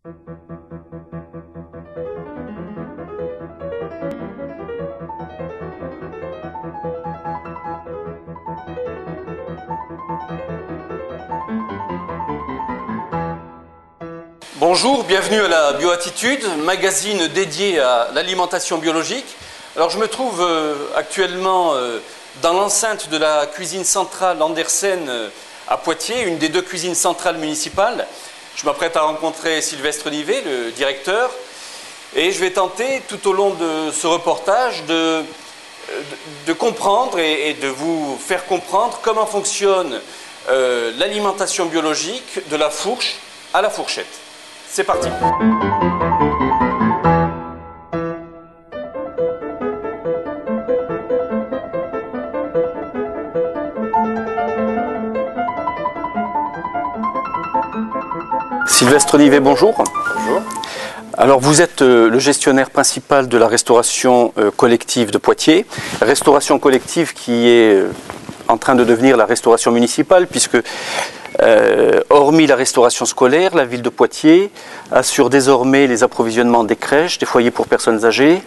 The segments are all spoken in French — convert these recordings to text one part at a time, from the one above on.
Bonjour, bienvenue à la Bioattitude, magazine dédié à l'alimentation biologique. Alors je me trouve actuellement dans l'enceinte de la cuisine centrale Andersen à Poitiers, une des deux cuisines centrales municipales. Je m'apprête à rencontrer Sylvestre Nivet, le directeur, et je vais tenter tout au long de ce reportage de comprendre et de vous faire comprendre comment fonctionne l'alimentation biologique de la fourche à la fourchette. C'est parti. Sylvestre Nivet, bonjour. Bonjour. Alors vous êtes le gestionnaire principal de la restauration collective de Poitiers. Restauration collective qui est en train de devenir la restauration municipale puisque hormis la restauration scolaire, la ville de Poitiers assure désormais les approvisionnements des crèches, des foyers pour personnes âgées,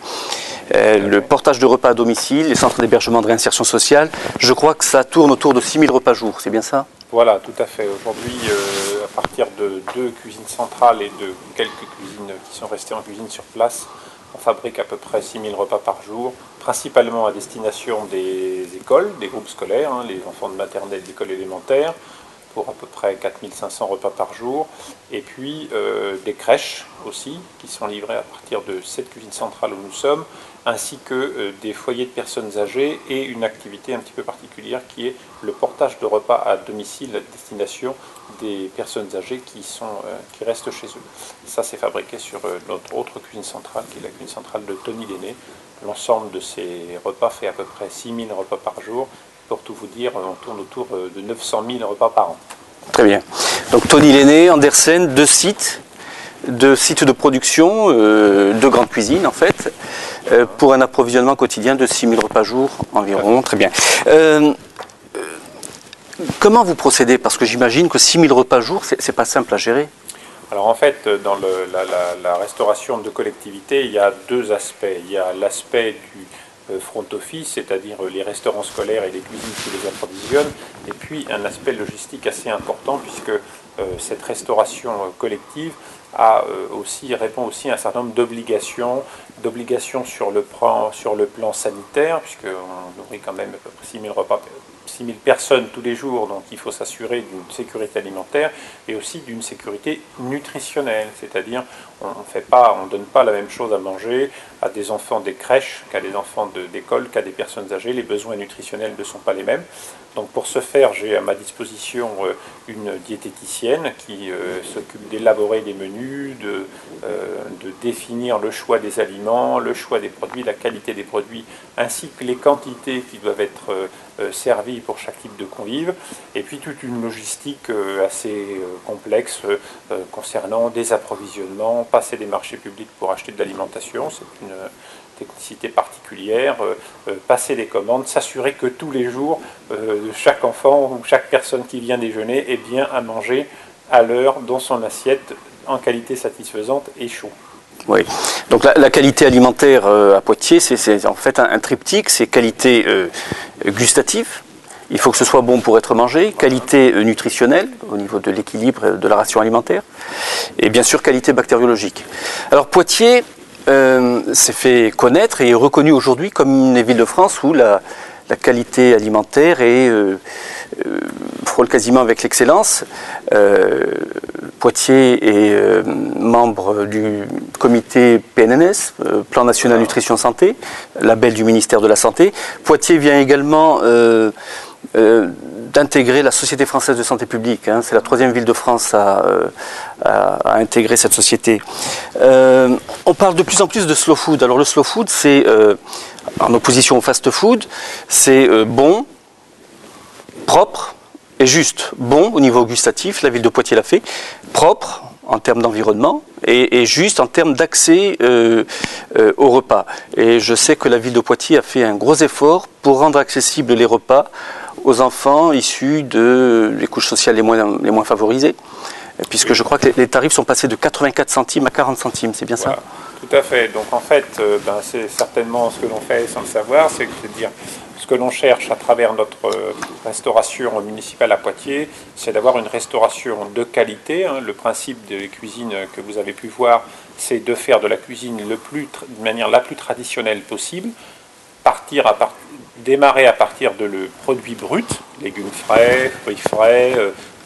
le portage de repas à domicile, les centres d'hébergement de réinsertion sociale. Je crois que ça tourne autour de 6000 repas jour, c'est bien ça? Voilà, tout à fait. Aujourd'hui, à partir de 2 cuisines centrales et de quelques cuisines qui sont restées en cuisine sur place, on fabrique à peu près 6000 repas par jour, principalement à destination des écoles, des groupes scolaires, les enfants de maternelle, d'école élémentaire, pour à peu près 4500 repas par jour, et puis des crèches aussi, qui sont livrées à partir de cette cuisine centrale où nous sommes, ainsi que des foyers de personnes âgées et une activité un petit peu particulière qui est le portage de repas à domicile à destination des personnes âgées qui restent chez eux. Ça, c'est fabriqué sur notre autre cuisine centrale, qui est la cuisine centrale de Tony Lenné. L'ensemble de ces repas fait à peu près 6000 repas par jour. Pour tout vous dire, on tourne autour de 900 000 repas par an. Très bien. Donc Tony Lenné, Andersen, deux sites de production, deux grandes cuisines en fait, pour un approvisionnement quotidien de 6000 repas jour environ. Très bien. Comment vous procédez? Parce que j'imagine que 6000 repas jour, c'est pas simple à gérer. Alors en fait, dans la restauration de collectivité, il y a deux aspects. Il y a l'aspect du front office, c'est-à-dire les restaurants scolaires et les cuisines qui les approvisionnent, et puis un aspect logistique assez important, puisque cette restauration collective répond aussi à un certain nombre d'obligations sur le plan sanitaire, puisqu'on nourrit quand même à peu près 6000 repas, 6000 personnes tous les jours, donc il faut s'assurer d'une sécurité alimentaire et aussi d'une sécurité nutritionnelle, c'est-à-dire on ne donne pas la même chose à manger à des enfants des crèches qu'à des enfants d'école, qu'à des personnes âgées. Les besoins nutritionnels ne sont pas les mêmes. Donc pour ce faire, j'ai à ma disposition une diététicienne qui s'occupe d'élaborer les menus, de définir le choix des aliments, le choix des produits, la qualité des produits, ainsi que les quantités qui doivent être servies pour chaque type de convive, et puis toute une logistique assez complexe concernant des approvisionnements, passer des marchés publics pour acheter de l'alimentation, c'est une technicité particulière, passer des commandes, s'assurer que tous les jours, chaque enfant ou chaque personne qui vient déjeuner ait bien à manger à l'heure dans son assiette en qualité satisfaisante et chaud. Oui, donc la qualité alimentaire à Poitiers, c'est en fait un triptyque, c'est qualité gustative, il faut que ce soit bon pour être mangé, qualité nutritionnelle au niveau de l'équilibre de la ration alimentaire, et bien sûr qualité bactériologique. Alors Poitiers s'est fait connaître et est reconnu aujourd'hui comme une des villes de France où la qualité alimentaire frôle quasiment avec l'excellence. Poitiers est membre du comité PNNS, Plan National Nutrition Santé, label du ministère de la Santé. Poitiers vient également d'intégrer la Société française de santé publique. C'est la 3e ville de France à intégrer cette société. On parle de plus en plus de slow food. Alors le slow food, c'est en opposition au fast food, c'est bon, propre et juste. Bon au niveau gustatif, la ville de Poitiers l'a fait. Propre en termes d'environnement et juste en termes d'accès aux repas. Et je sais que la ville de Poitiers a fait un gros effort pour rendre accessibles les repas aux enfants issus des couches sociales les moins favorisées. puisque je crois que les tarifs sont passés de 84 centimes à 40 centimes, c'est bien Voilà, ça? tout à fait. Donc en fait, c'est certainement ce que l'on fait sans le savoir, c'est dire ce que l'on cherche à travers notre restauration municipale à Poitiers, c'est d'avoir une restauration de qualité. Le principe des cuisines que vous avez pu voir, c'est de faire de la cuisine de manière la plus traditionnelle possible, démarrer à partir de le produit brut, légumes frais, fruits frais,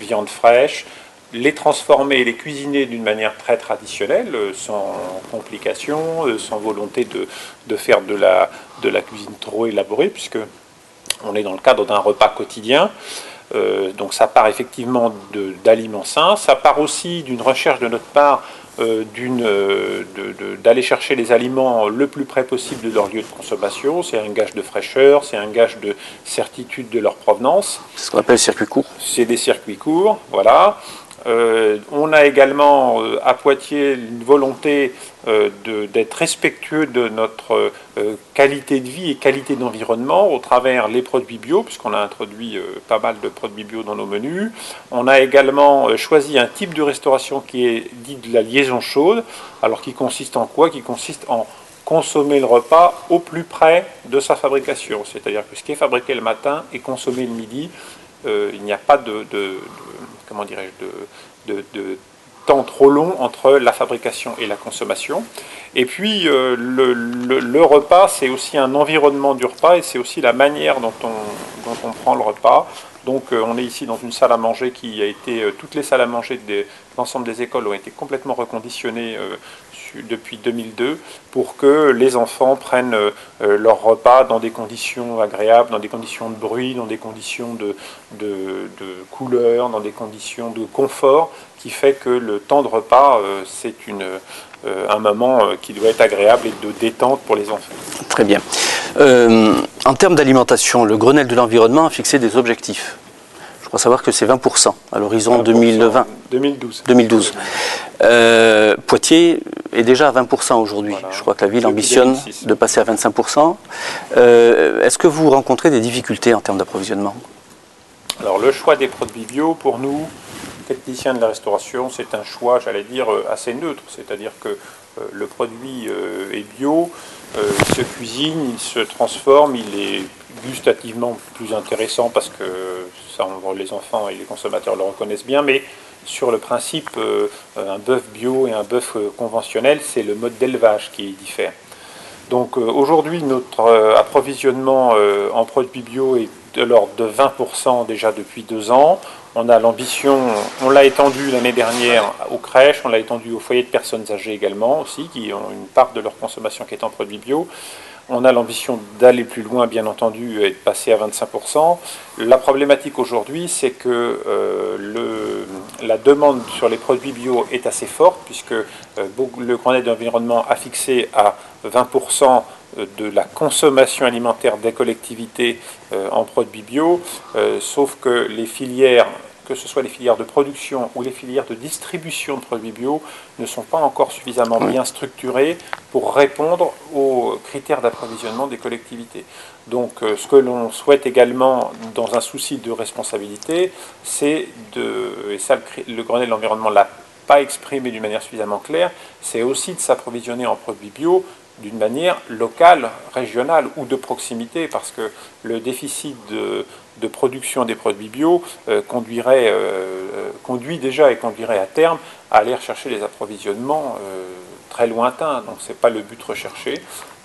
viande fraîche, les transformer et les cuisiner d'une manière très traditionnelle, sans complications, sans volonté de faire de la cuisine trop élaborée, puisque on est dans le cadre d'un repas quotidien. Donc ça part effectivement d'aliments sains, ça part aussi d'une recherche de notre part d'aller chercher les aliments le plus près possible de leur lieu de consommation. C'est un gage de fraîcheur, c'est un gage de certitude de leur provenance. C'est ce qu'on appelle circuit court. C'est des circuits courts, voilà. On a également à Poitiers une volonté d'être respectueux de notre qualité de vie et qualité d'environnement au travers les produits bio, puisqu'on a introduit pas mal de produits bio dans nos menus. On a également choisi un type de restauration qui est dit de la liaison chaude, alors qui consiste en quoi? Qui consiste en consommer le repas au plus près de sa fabrication, c'est-à-dire que ce qui est fabriqué le matin est consommé le midi. Il n'y a pas comment dirais-je, de temps trop long entre la fabrication et la consommation. Et puis le repas, c'est aussi un environnement du repas et c'est aussi la manière dont on prend le repas. Donc on est ici dans une salle à manger qui a été, toutes les salles à manger de l'ensemble des écoles ont été complètement reconditionnées depuis 2002 pour que les enfants prennent leur repas dans des conditions agréables, dans des conditions de bruit, dans des conditions de couleur, dans des conditions de confort, qui fait que le temps de repas, c'est un moment qui doit être agréable et de détente pour les enfants. Très bien. En termes d'alimentation, le Grenelle de l'environnement a fixé des objectifs. Je crois savoir que c'est 20% à l'horizon 2020. 2012. Poitiers est déjà à 20% aujourd'hui. Voilà. Je crois que la ville ambitionne de passer à 25%. Est-ce que vous rencontrez des difficultés en termes d'approvisionnement? Alors le choix des produits bio, pour nous, techniciens de la restauration, c'est un choix, j'allais dire, assez neutre. C'est-à-dire que le produit est bio, il se cuisine, il se transforme, il est gustativement plus intéressant parce que ça, les enfants et les consommateurs le reconnaissent bien, mais sur le principe, un bœuf bio et un bœuf conventionnel, c'est le mode d'élevage qui diffère. Donc aujourd'hui, notre approvisionnement en produits bio est de l'ordre de 20% déjà depuis 2 ans. On a l'ambition, on l'a étendu l'année dernière aux crèches, on l'a étendu aux foyers de personnes âgées également aussi, qui ont une part de leur consommation qui est en produits bio. On a l'ambition d'aller plus loin, bien entendu, et de passer à 25%. La problématique aujourd'hui, c'est que la demande sur les produits bio est assez forte, puisque le Grenelle de l'environnement a fixé à 20% de la consommation alimentaire des collectivités en produits bio, sauf que les filières, que ce soit les filières de production ou les filières de distribution de produits bio, ne sont pas encore suffisamment bien structurées pour répondre aux critères d'approvisionnement des collectivités. Donc ce que l'on souhaite également, dans un souci de responsabilité, c'est et ça le Grenelle de l'environnement ne l'a pas exprimé d'une manière suffisamment claire, c'est aussi de s'approvisionner en produits bio d'une manière locale, régionale ou de proximité, parce que le déficit de production des produits bio conduit déjà et conduirait à terme à aller rechercher des approvisionnements très lointains. Donc ce n'est pas le but recherché.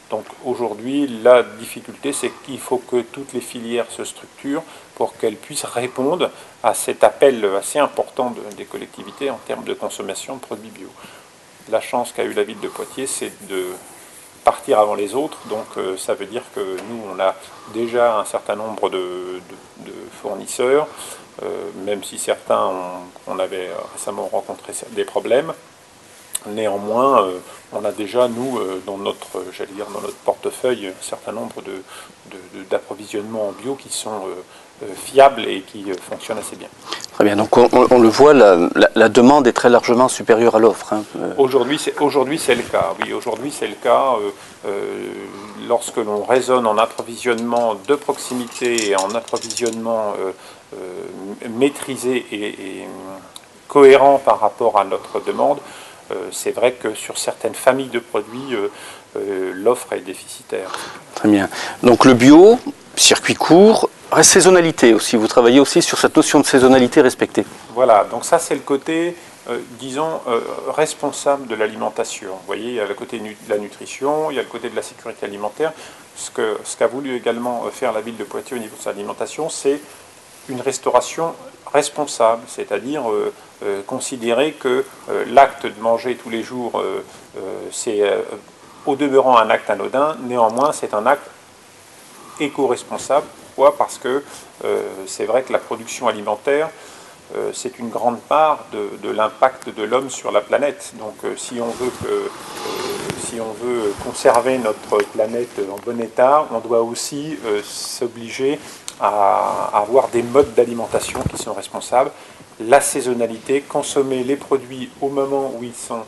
Donc aujourd'hui, la difficulté, c'est qu'il faut que toutes les filières se structurent pour qu'elles puissent répondre à cet appel assez important des collectivités en termes de consommation de produits bio. La chance qu'a eu la ville de Poitiers, c'est de partir avant les autres, donc ça veut dire que nous, on a déjà un certain nombre de fournisseurs, même si certains, on avait récemment rencontré des problèmes. Néanmoins, on a déjà, nous, dans notre portefeuille, un certain nombre d'approvisionnements en bio qui sont fiables et qui fonctionnent assez bien. Très bien, donc on le voit, la demande est très largement supérieure à l'offre. Hein. Aujourd'hui, c'est le cas. Oui, aujourd'hui, c'est le cas. Lorsque l'on raisonne en approvisionnement de proximité et en approvisionnement maîtrisé et cohérent par rapport à notre demande. C'est vrai que sur certaines familles de produits, l'offre est déficitaire. Très bien. Donc le bio, circuit court, saisonnalité aussi. Vous travaillez aussi sur cette notion de saisonnalité respectée. Voilà, donc ça c'est le côté, disons, responsable de l'alimentation. Vous voyez, il y a le côté de la nutrition, il y a le côté de la sécurité alimentaire. Ce qu'a voulu également faire la ville de Poitiers au niveau de son alimentation, c'est une restauration responsable, c'est-à-dire considérer que l'acte de manger tous les jours, c'est au demeurant un acte anodin, néanmoins c'est un acte éco-responsable. Pourquoi ? Parce que c'est vrai que la production alimentaire, c'est une grande part de l'impact de l'homme sur la planète. Donc si on veut conserver notre planète en bon état, on doit aussi s'obliger à avoir des modes d'alimentation qui sont responsables. La saisonnalité, consommer les produits au moment où ils sont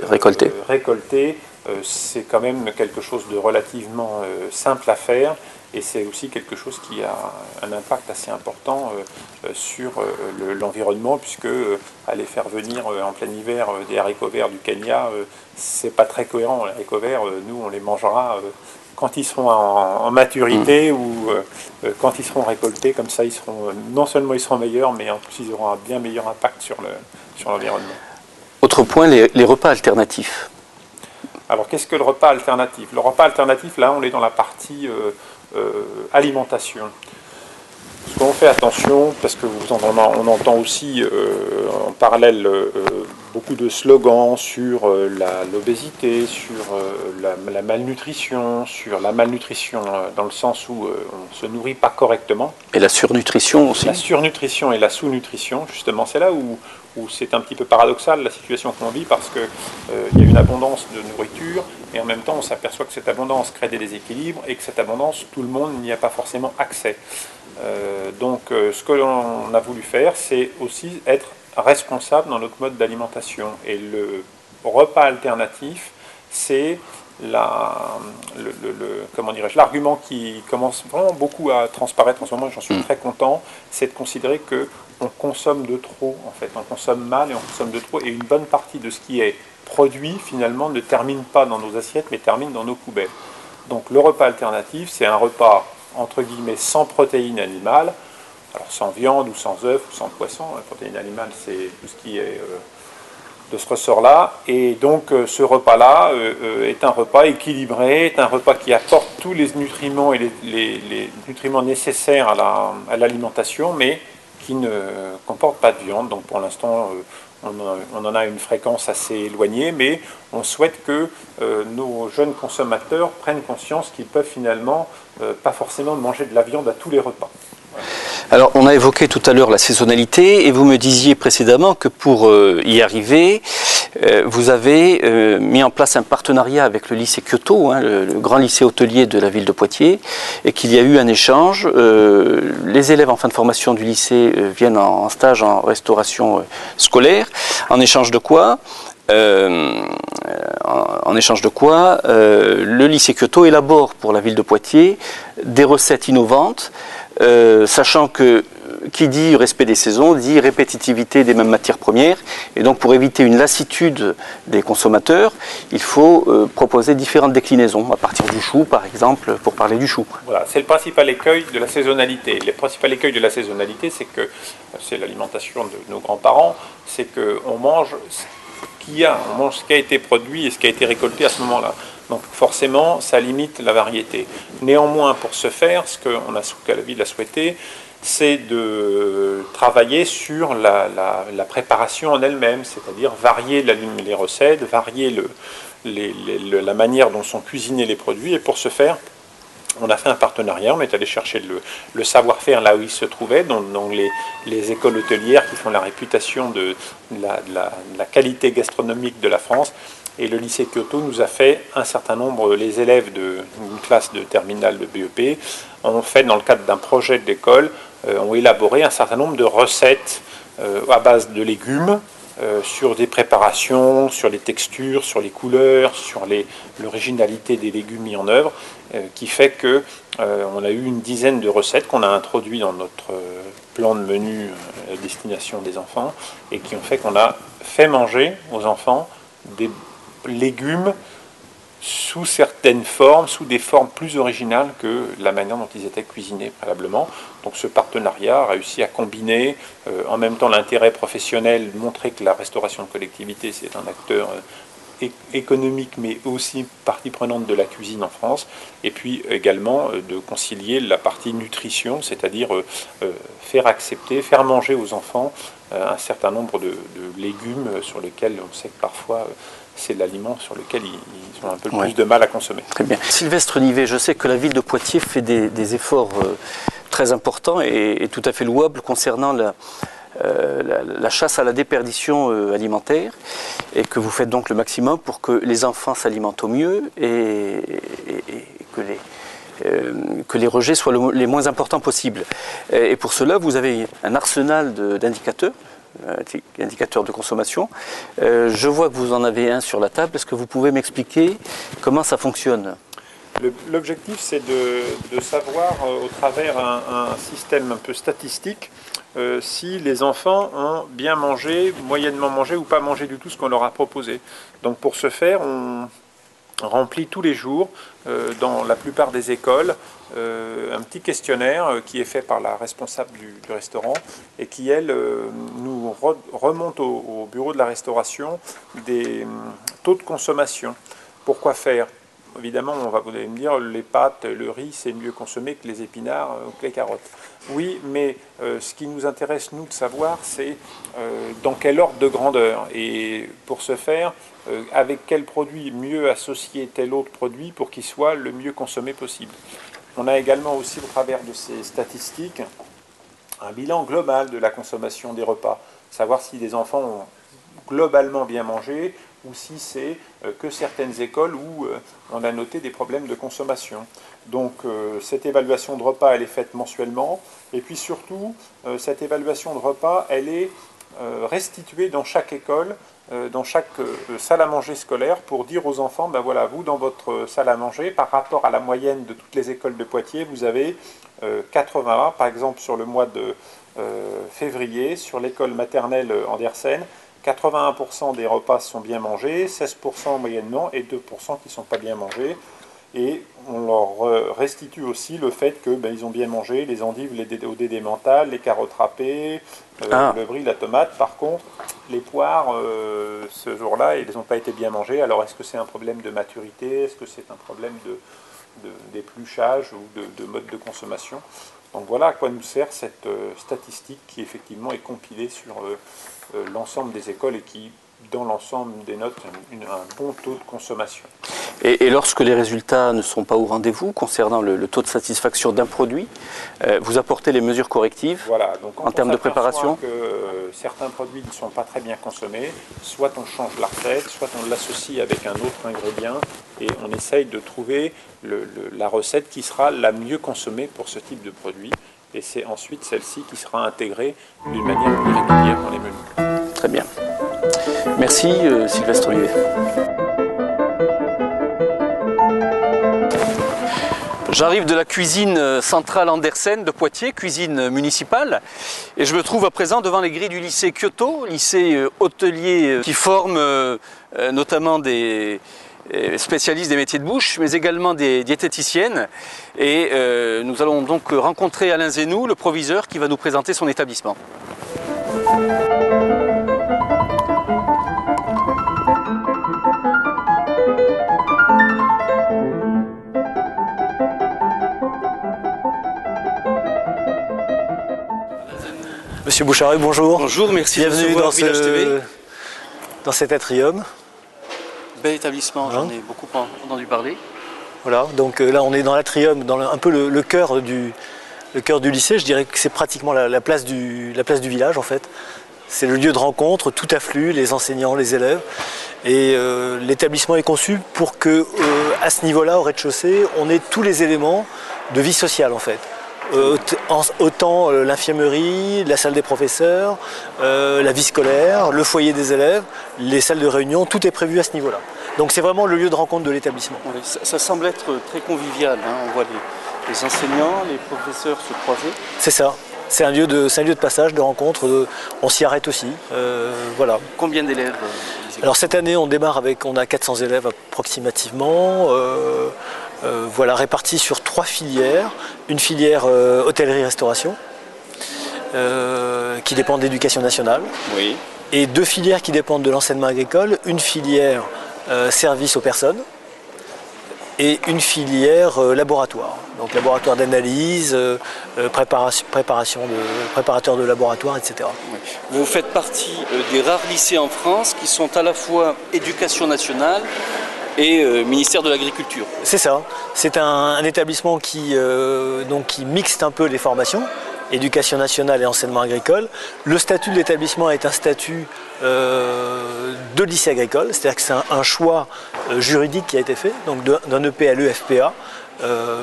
récoltés, c'est quand même quelque chose de relativement simple à faire. Et c'est aussi quelque chose qui a un impact assez important sur l'environnement, puisque aller faire venir en plein hiver des haricots verts du Kenya, c'est pas très cohérent. Les haricots verts, nous, on les mangera quand ils seront en maturité ou quand ils seront récoltés. Comme ça, non seulement ils seront meilleurs, mais en plus ils auront un bien meilleur impact sur l'environnement. Autre point, les repas alternatifs. Alors, qu'est-ce que le repas alternatif ? Le repas alternatif, là, on est dans la partie alimentation. Ce qu'on fait attention, parce que on entend aussi en parallèle beaucoup de slogans sur l'obésité, sur la malnutrition, dans le sens où on ne se nourrit pas correctement. Et la surnutrition aussi. La surnutrition et la sous-nutrition, justement, c'est là où c'est un petit peu paradoxal la situation qu'on vit, parce qu'il y a une abondance de nourriture et en même temps on s'aperçoit que cette abondance crée des déséquilibres et que cette abondance, tout le monde n'y a pas forcément accès. Donc ce que l'on a voulu faire, c'est aussi être responsable dans notre mode d'alimentation. Et le repas alternatif, c'est l'argument qui commence vraiment beaucoup à transparaître en ce moment, j'en suis très content, c'est de considérer que on consomme de trop, en fait. On consomme mal et on consomme de trop, et une bonne partie de ce qui est produit, finalement, ne termine pas dans nos assiettes, mais termine dans nos poubelles. Donc le repas alternatif, c'est un repas, entre guillemets, sans protéines animales, alors sans viande ou sans œufs ou sans poisson. La protéine animale, c'est tout ce qui est de ce ressort-là. Et donc ce repas-là est un repas équilibré, est un repas qui apporte tous les nutriments et les nutriments nécessaires à l'alimentation, mais qui ne comporte pas de viande. Donc pour l'instant, on en a une fréquence assez éloignée, mais on souhaite que nos jeunes consommateurs prennent conscience qu'ils peuvent finalement pas forcément manger de la viande à tous les repas. Alors, on a évoqué tout à l'heure la saisonnalité, et vous me disiez précédemment que pour y arriver, vous avez mis en place un partenariat avec le lycée Kyoto, le grand lycée hôtelier de la ville de Poitiers, et qu'il y a eu un échange. Les élèves en fin de formation du lycée viennent en stage en restauration scolaire. En échange de quoi le lycée Kyoto élabore pour la ville de Poitiers des recettes innovantes, sachant que qui dit respect des saisons dit répétitivité des mêmes matières premières, et donc pour éviter une lassitude des consommateurs, il faut proposer différentes déclinaisons à partir du chou, par exemple, pour parler du chou. Voilà, c'est le principal écueil de la saisonnalité. Le principal écueil de la saisonnalité, c'est que c'est l'alimentation de nos grands-parents, c'est qu'on mange on mange ce qui a été produit et ce qui a été récolté à ce moment-là. Donc forcément, ça limite la variété. Néanmoins, pour ce faire, ce que la ville a souhaité, c'est de travailler sur la préparation en elle-même, c'est-à-dire varier les recettes, varier la manière dont sont cuisinés les produits. Et pour ce faire, on a fait un partenariat, on est allé chercher le savoir-faire là où il se trouvait, donc les écoles hôtelières qui font la réputation de la qualité gastronomique de la France. Et le lycée Kyoto nous a fait un certain nombre, les élèves d'une classe de terminale de BEP, ont fait, dans le cadre d'un projet d'école, ont élaboré un certain nombre de recettes à base de légumes, sur des préparations, sur les textures, sur les couleurs, sur l'originalité des légumes mis en œuvre, qui fait qu'on a eu une dizaine de recettes qu'on a introduites dans notre plans de menu à destination des enfants, et qui ont fait qu'on a fait manger aux enfants des légumes sous certaines formes, sous des formes plus originales que la manière dont ils étaient cuisinés préalablement. Donc ce partenariat a réussi à combiner en même temps l'intérêt professionnel, montrer que la restauration de collectivité c'est un acteur économique mais aussi partie prenante de la cuisine en France, et puis également de concilier la partie nutrition, c'est-à-dire faire accepter, faire manger aux enfants un certain nombre de légumes sur lesquels on sait que parfois c'est l'aliment sur lequel ils ont un peu plus de mal à consommer. Très bien. Sylvestre Nivet, je sais que la ville de Poitiers fait des efforts très importants et tout à fait louables concernant la chasse à la déperdition alimentaire, et que vous faites donc le maximum pour que les enfants s'alimentent au mieux et que les rejets soient les moins importants possibles. Et pour cela, vous avez un arsenal d'indicateurs de consommation. Je vois que vous en avez un sur la table. Est-ce que vous pouvez m'expliquer comment ça fonctionne ? L'objectif, c'est de savoir, au travers un système un peu statistique, si les enfants ont bien mangé, moyennement mangé ou pas mangé du tout ce qu'on leur a proposé. Donc pour ce faire, on remplit tous les jours, dans la plupart des écoles, un petit questionnaire qui est fait par la responsable du restaurant et qui, elle, nous remonte au bureau de la restauration des taux de consommation. Pourquoi faire ? Évidemment, vous allez me dire, les pâtes, le riz, c'est mieux consommé que les épinards ou que les carottes. Oui, mais ce qui nous intéresse, nous, de savoir, c'est dans quel ordre de grandeur. Et pour ce faire, avec quel produit mieux associer tel autre produit pour qu'il soit le mieux consommé possible. On a également aussi, au travers de ces statistiques, un bilan global de la consommation des repas. Savoir si les enfants ont globalement bien mangé, ou si c'est que certaines écoles où on a noté des problèmes de consommation. Donc cette évaluation de repas, elle est faite mensuellement, et puis surtout, cette évaluation de repas, elle est restituée dans chaque école, dans chaque salle à manger scolaire, pour dire aux enfants, ben voilà, vous, dans votre salle à manger, par rapport à la moyenne de toutes les écoles de Poitiers, vous avez 80, par exemple sur le mois de février, sur l'école maternelle Andersen, 81% des repas sont bien mangés, 16% moyennement et 2% qui ne sont pas bien mangés. Et on leur restitue aussi le fait que ils ont bien mangé les endives, au dédémental, les carottes râpées, le brie, la tomate. Par contre, les poires, ce jour-là, ils n'ont pas été bien mangés. Alors est-ce que c'est un problème de maturité? Est-ce que c'est un problème d'épluchage ou de mode de consommation? Donc voilà à quoi nous sert cette statistique qui effectivement est compilée sur l'ensemble des écoles et qui, dans l'ensemble, dénote un bon taux de consommation. Et lorsque les résultats ne sont pas au rendez-vous concernant le taux de satisfaction d'un produit, vous apportez les mesures correctives, voilà, donc en termes de préparation? Que certains produits ne sont pas très bien consommés, soit on change la recette, soit on l'associe avec un autre ingrédient et on essaye de trouver la recette qui sera la mieux consommée pour ce type de produit. Et c'est ensuite celle-ci qui sera intégrée d'une manière plus régulière dans les menus. Très bien. Merci Sylvestre Nivet. J'arrive de la cuisine centrale Andersen de Poitiers, cuisine municipale, et je me trouve à présent devant les grilles du lycée Kyoto, lycée hôtelier qui forme notamment des spécialistes des métiers de bouche, mais également des diététiciennes. Et nous allons donc rencontrer Alain Zénou, le proviseur, qui va nous présenter son établissement. Monsieur Boucharet, bonjour. Bonjour, merci de bienvenue recevoir Village TV. Dans cet atrium. Bel établissement, j'en ai beaucoup entendu parler. Voilà, donc là on est dans l'atrium, dans un peu le cœur du lycée. Je dirais que c'est pratiquement la place du village en fait. C'est le lieu de rencontre, tout afflue, les enseignants, les élèves. Et l'établissement est conçu pour que, à ce niveau-là, au rez-de-chaussée, on ait tous les éléments de vie sociale en fait. Autant l'infirmerie, la salle des professeurs, la vie scolaire, le foyer des élèves, les salles de réunion, tout est prévu à ce niveau-là. Donc c'est vraiment le lieu de rencontre de l'établissement. Oui, ça semble être très convivial, hein. On voit les enseignants, les professeurs se croiser. C'est ça. C'est un lieu de passage, de rencontre, on s'y arrête aussi. Voilà. Combien d'élèves? Alors cette année, on a 400 élèves approximativement, voilà, répartis sur 3 filières. Une filière hôtellerie-restauration, qui dépend de l'éducation nationale. Oui. Et 2 filières qui dépendent de l'enseignement agricole, une filière service aux personnes et une filière laboratoire. Donc laboratoire d'analyse, préparateur de laboratoire, etc. Oui. Vous faites partie des rares lycées en France qui sont à la fois éducation nationale et ministère de l'Agriculture. C'est ça. C'est un établissement qui mixte un peu les formations, éducation nationale et enseignement agricole. Le statut de l'établissement est un statut de lycée agricole, c'est-à-dire que c'est un choix juridique qui a été fait, donc d'un EPLE FPA,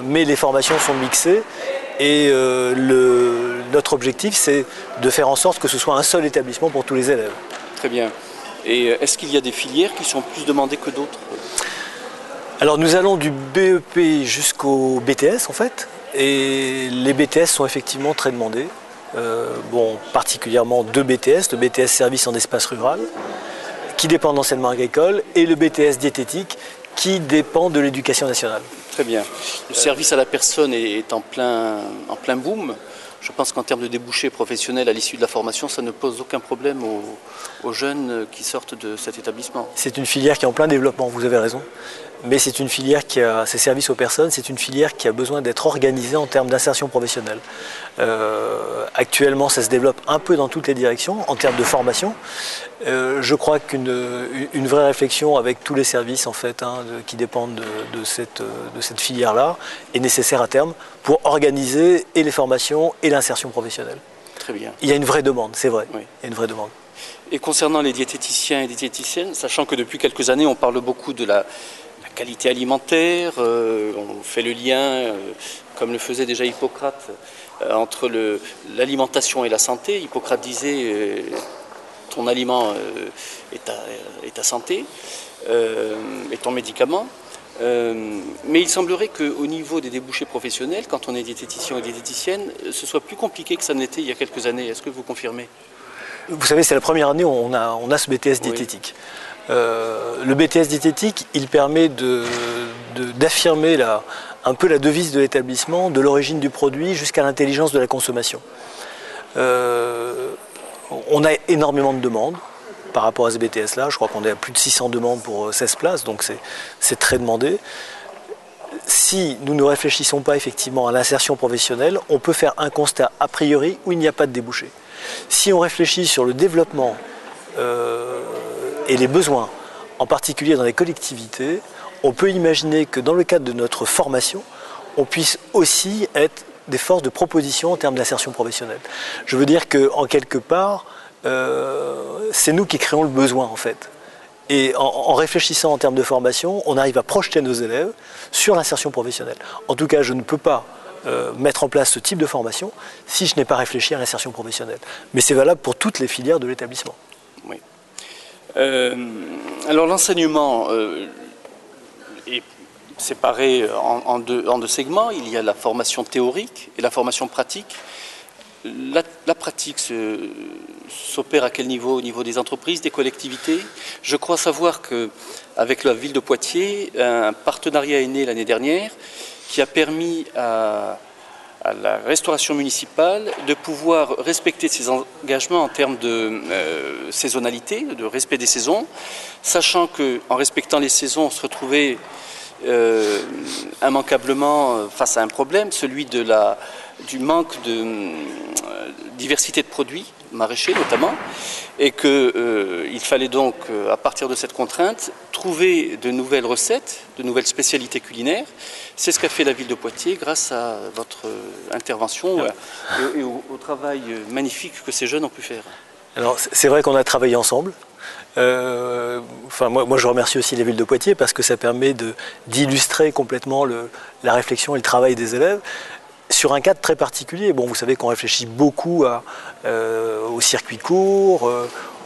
mais les formations sont mixées et notre objectif c'est de faire en sorte que ce soit un seul établissement pour tous les élèves. Très bien. Et est-ce qu'il y a des filières qui sont plus demandées que d'autres? Alors nous allons du BEP jusqu'au BTS en fait, et les BTS sont effectivement très demandés. Particulièrement 2 BTS, le BTS service en espace rural, qui dépend de l'enseignement agricole, et le BTS diététique, qui dépend de l'éducation nationale. Très bien. Le service à la personne est en plein boom. Je pense qu'en termes de débouchés professionnels à l'issue de la formation, ça ne pose aucun problème aux jeunes qui sortent de cet établissement. C'est une filière qui est en plein développement, vous avez raison. Mais c'est une filière qui a ses services aux personnes, c'est une filière qui a besoin d'être organisée en termes d'insertion professionnelle. Actuellement, ça se développe un peu dans toutes les directions en termes de formation. Je crois qu'une vraie réflexion avec tous les services en fait, qui dépendent de cette filière-là est nécessaire à terme pour organiser et les formations et l'insertion professionnelle. Très bien. Il y a une vraie demande, c'est vrai. Oui. Il y a une vraie demande. Et concernant les diététiciens et diététiciennes, sachant que depuis quelques années, on parle beaucoup de la qualité alimentaire, on fait le lien, comme le faisait déjà Hippocrate, entre l'alimentation et la santé. Hippocrate disait ton aliment est ta santé, est ton médicament. Mais il semblerait qu'au niveau des débouchés professionnels, quand on est diététicien ou diététicienne, ce soit plus compliqué que ça ne l'était il y a quelques années. Est-ce que vous confirmez? Vous savez, c'est la première année où on a ce BTS diététique. Oui. Le BTS diététique, il permet d'affirmer un peu la devise de l'établissement, de l'origine du produit jusqu'à l'intelligence de la consommation. On a énormément de demandes par rapport à ce BTS-là. Je crois qu'on est à plus de 600 demandes pour 16 places, donc c'est très demandé. Si nous ne réfléchissons pas effectivement à l'insertion professionnelle, on peut faire un constat a priori où il n'y a pas de débouché. Si on réfléchit sur le développement et les besoins, en particulier dans les collectivités, on peut imaginer que dans le cadre de notre formation, on puisse aussi être des forces de proposition en termes d'insertion professionnelle. Je veux dire qu'en quelque part, c'est nous qui créons le besoin en fait. Et en réfléchissant en termes de formation, on arrive à projeter nos élèves sur l'insertion professionnelle. En tout cas, je ne peux pas mettre en place ce type de formation si je n'ai pas réfléchi à l'insertion professionnelle. Mais c'est valable pour toutes les filières de l'établissement. Oui. Alors l'enseignement est séparé en deux segments. Il y a la formation théorique et la formation pratique. La pratique s'opère à quel niveau? Au niveau des entreprises, des collectivités? Je crois savoir qu'avec la ville de Poitiers, un partenariat est né l'année dernière qui a permis à la restauration municipale de pouvoir respecter ses engagements en termes de saisonnalité, de respect des saisons, sachant qu'en respectant les saisons, on se retrouvait immanquablement face à un problème, celui du manque de diversité de produits, maraîchers notamment, et qu'il fallait donc, à partir de cette contrainte, trouver de nouvelles recettes, de nouvelles spécialités culinaires. C'est ce qu'a fait la ville de Poitiers grâce à votre intervention et au travail magnifique que ces jeunes ont pu faire. Alors c'est vrai qu'on a travaillé ensemble. Moi je remercie aussi la ville de Poitiers parce que ça permet d'illustrer complètement la réflexion et le travail des élèves. sur un cadre très particulier. Bon, vous savez qu'on réfléchit beaucoup aux circuits courts,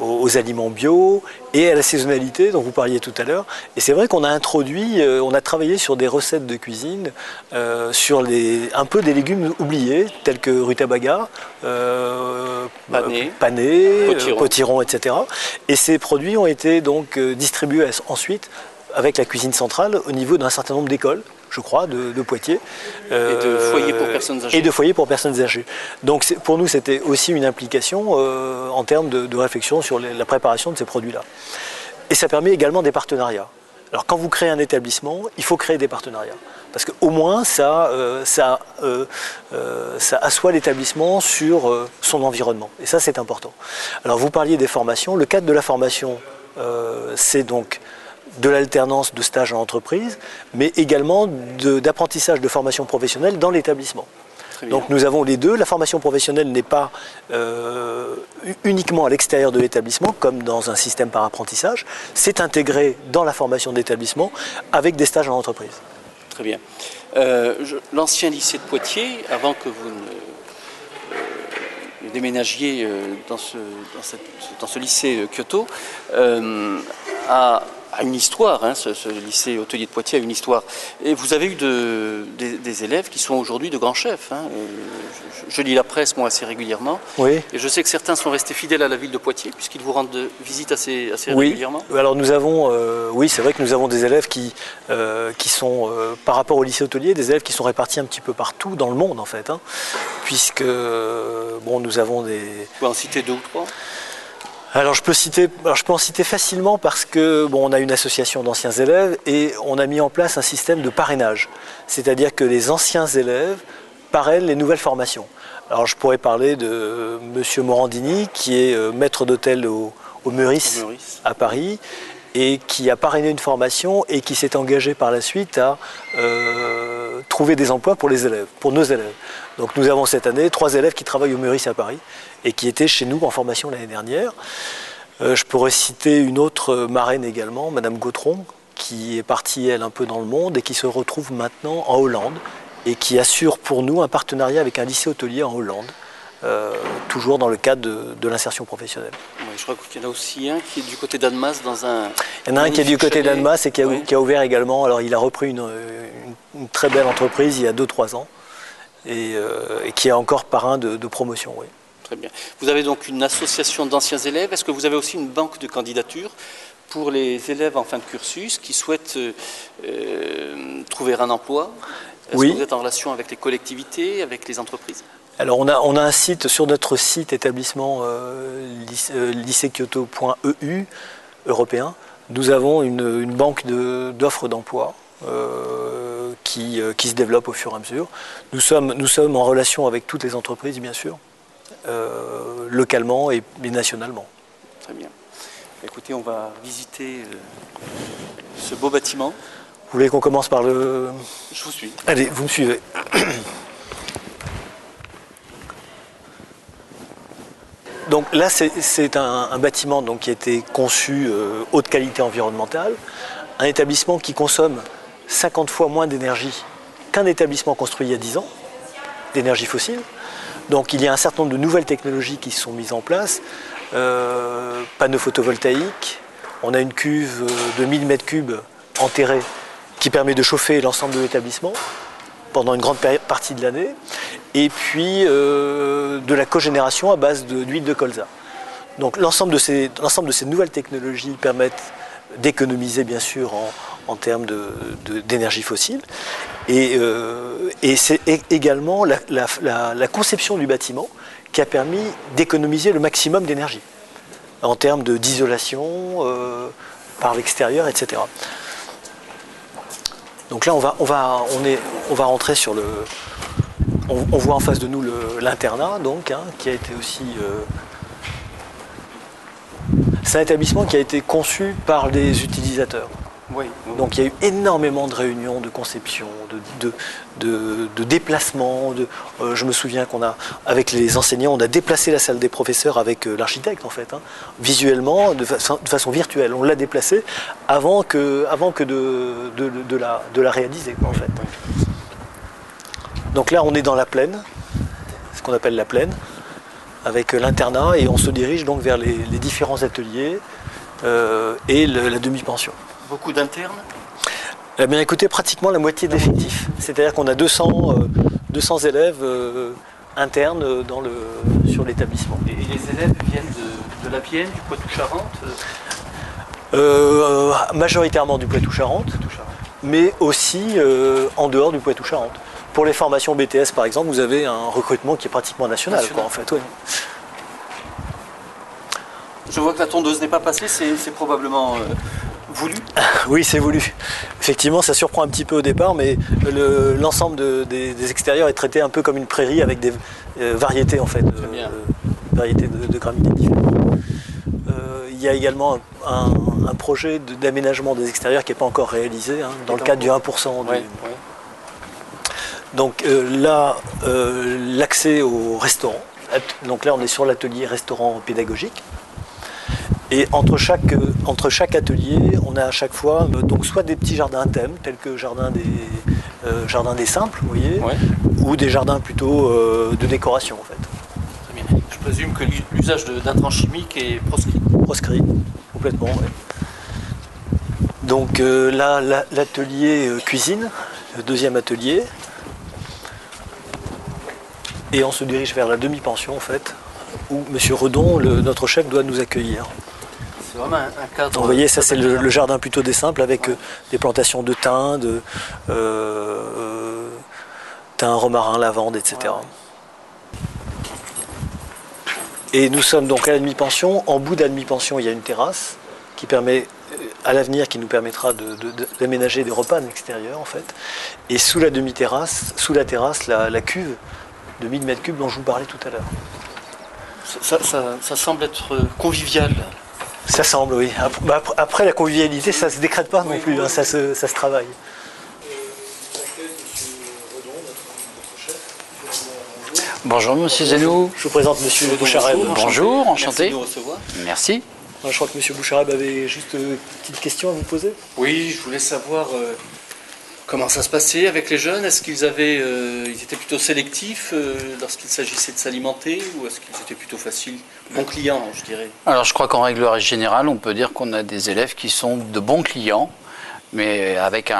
aux aliments bio et à la saisonnalité dont vous parliez tout à l'heure. Et c'est vrai qu'on a introduit, on a travaillé sur des recettes de cuisine, sur un peu des légumes oubliés, tels que rutabaga, panais, potiron, etc. Et ces produits ont été donc distribués ensuite avec la cuisine centrale au niveau d'un certain nombre d'écoles, je crois, de Poitiers. Et de foyers pour personnes âgées. Et de foyers pour personnes âgées. Donc pour nous, c'était aussi une implication en termes de réflexion sur la préparation de ces produits-là. Et ça permet également des partenariats. Alors quand vous créez un établissement, il faut créer des partenariats. Parce qu'au moins, ça assoit l'établissement sur son environnement. Et ça, c'est important. Alors vous parliez des formations. Le cadre de la formation, c'est donc de l'alternance de stage en entreprise, mais également d'apprentissage de formation professionnelle dans l'établissement. Donc nous avons les deux. La formation professionnelle n'est pas uniquement à l'extérieur de l'établissement, comme dans un système par apprentissage. C'est intégré dans la formation d'établissement avec des stages en entreprise. Très bien. L'ancien lycée de Poitiers, avant que vous ne déménagiez dans ce lycée Kyoto, a une histoire, hein, ce lycée hôtelier de Poitiers a une histoire. Et vous avez eu des élèves qui sont aujourd'hui de grands chefs. Hein. Je lis la presse, moi, assez régulièrement. Oui. Et je sais que certains sont restés fidèles à la ville de Poitiers, puisqu'ils vous rendent visite assez oui. régulièrement. Alors nous avons, oui, c'est vrai que nous avons des élèves qui sont, par rapport au lycée hôtelier, des élèves qui sont répartis un petit peu partout dans le monde, en fait. Hein, puisque, bon, nous avons des... Vous pouvez en citer 2 ou 3 ? Alors je peux en citer facilement parce que bon, on a une association d'anciens élèves et on a mis en place un système de parrainage. C'est-à-dire que les anciens élèves parrainent les nouvelles formations. Alors je pourrais parler de Monsieur Morandini qui est maître d'hôtel au Meurice à Paris et qui a parrainé une formation et qui s'est engagé par la suite à trouver des emplois pour les élèves, pour nos élèves. Donc nous avons cette année 3 élèves qui travaillent au Meurice à Paris et qui étaient chez nous en formation l'année dernière. Je pourrais citer une autre marraine également, Madame Gautron, qui est partie elle un peu dans le monde et qui se retrouve maintenant en Hollande et qui assure pour nous un partenariat avec un lycée hôtelier en Hollande, toujours dans le cadre de l'insertion professionnelle. Oui, je crois qu'il y en a aussi un qui est du côté d'Annemasse dans un... Il y en a un qui est du côté d'Annemasse et qui a ouvert également. Alors il a repris une très belle entreprise il y a 2-3 ans et qui est encore parrain de promotion. Oui. Très bien. Vous avez donc une association d'anciens élèves. Est-ce que vous avez aussi une banque de candidatures pour les élèves en fin de cursus qui souhaitent trouver un emploi? Est-ce que vous êtes en relation avec les collectivités, avec les entreprises? Alors on a un site sur notre site établissement lycéekyoto.eu européen. Nous avons une banque d'offres d'emploi qui se développe au fur et à mesure. Nous sommes en relation avec toutes les entreprises, bien sûr, localement et nationalement. Très bien. Écoutez, on va visiter ce beau bâtiment. Vous voulez qu'on commence par le... Je vous suis. Allez, vous me suivez. Donc là, c'est un bâtiment donc, qui a été conçu haute qualité environnementale, un établissement qui consomme 50 fois moins d'énergie qu'un établissement construit il y a 10 ans, d'énergie fossile. Donc il y a un certain nombre de nouvelles technologies qui sont mises en place, panneaux photovoltaïques, on a une cuve de 1000 m3 enterrée qui permet de chauffer l'ensemble de l'établissement pendant une grande partie de l'année, et puis de la cogénération à base d'huile de colza. Donc l'ensemble de ces nouvelles technologies permettent d'économiser bien sûr en termes d'énergie fossile, et c'est également la conception du bâtiment qui a permis d'économiser le maximum d'énergie en termes d'isolation par l'extérieur, etc. Donc là, on va rentrer sur le... On voit en face de nous l'internat, donc, hein, qui a été aussi... C'est un établissement qui a été conçu par les utilisateurs. Oui. Donc il y a eu énormément de réunions, de conception, de déplacements. Je me souviens avec les enseignants, on a déplacé la salle des professeurs avec l'architecte, en fait, hein, visuellement, de façon virtuelle. On l'a déplacée avant que de la réaliser, quoi, en fait. Donc là, on est dans la plaine, ce qu'on appelle la plaine, avec l'internat, et on se dirige donc vers les différents ateliers et la demi-pension. Beaucoup d'internes? Eh bien écoutez, pratiquement la moitié de l'effectif. C'est-à-dire qu'on a 200 élèves internes sur l'établissement. Et les élèves viennent de la Vienne, du Poitou-Charentes? Majoritairement du Poitou-Charentes, mais aussi en dehors du Poitou-Charentes. Pour les formations BTS par exemple, vous avez un recrutement qui est pratiquement national. Quoi, en fait, oui. Je vois que la tondeuse n'est pas passée, c'est probablement voulu. Oui, c'est voulu. Effectivement, ça surprend un petit peu au départ, mais l'ensemble des extérieurs est traité un peu comme une prairie avec des variétés en fait, variétés de graminées différentes. Il y a également un projet d'aménagement des extérieurs qui n'est pas encore réalisé, hein, dans le cadre du 1%. Donc là, l'accès au restaurant. Donc là, on est sur l'atelier restaurant pédagogique. Et entre chaque atelier, on a à chaque fois donc soit des petits jardins à thème, tels que jardin des simples, vous voyez, ou des jardins plutôt de décoration en fait. Très bien. Je présume que l'usage d'intrants chimiques est proscrit. Proscrit, complètement, oui. Donc là, l'atelier cuisine, le deuxième atelier. Et on se dirige vers la demi-pension en fait, où M. Redon, notre chef, doit nous accueillir. C'est vraiment un cadre. Donc, vous voyez, ça c'est le jardin plutôt des simples avec des plantations de thym, thym, romarin, lavande, etc. Et nous sommes donc à la demi-pension. En bout de la demi-pension, il y a une terrasse qui permet, à l'avenir, qui nous permettra d'aménager des repas à l'extérieur en fait. Et sous la demi-terrasse, sous la terrasse, la cuve de 1000 m3 dont je vous parlais tout à l'heure. Ça semble être convivial. Ça semble, oui. Après la convivialité, ça ne se décrète pas non plus, hein, ça se travaille. Bonjour Monsieur Zenou. Je vous présente Monsieur Bouchareb. Bonjour, enchanté. Merci de nous recevoir. Merci. Je crois que Monsieur Bouchareb avait juste une petite question à vous poser. Oui, je voulais savoir comment ça se passait avec les jeunes. Est-ce qu'ils étaient plutôt sélectifs lorsqu'il s'agissait de s'alimenter, ou est-ce qu'ils étaient plutôt faciles, bons clients, je dirais? Alors je crois qu'en règle générale, on peut dire qu'on a des élèves qui sont de bons clients, mais avec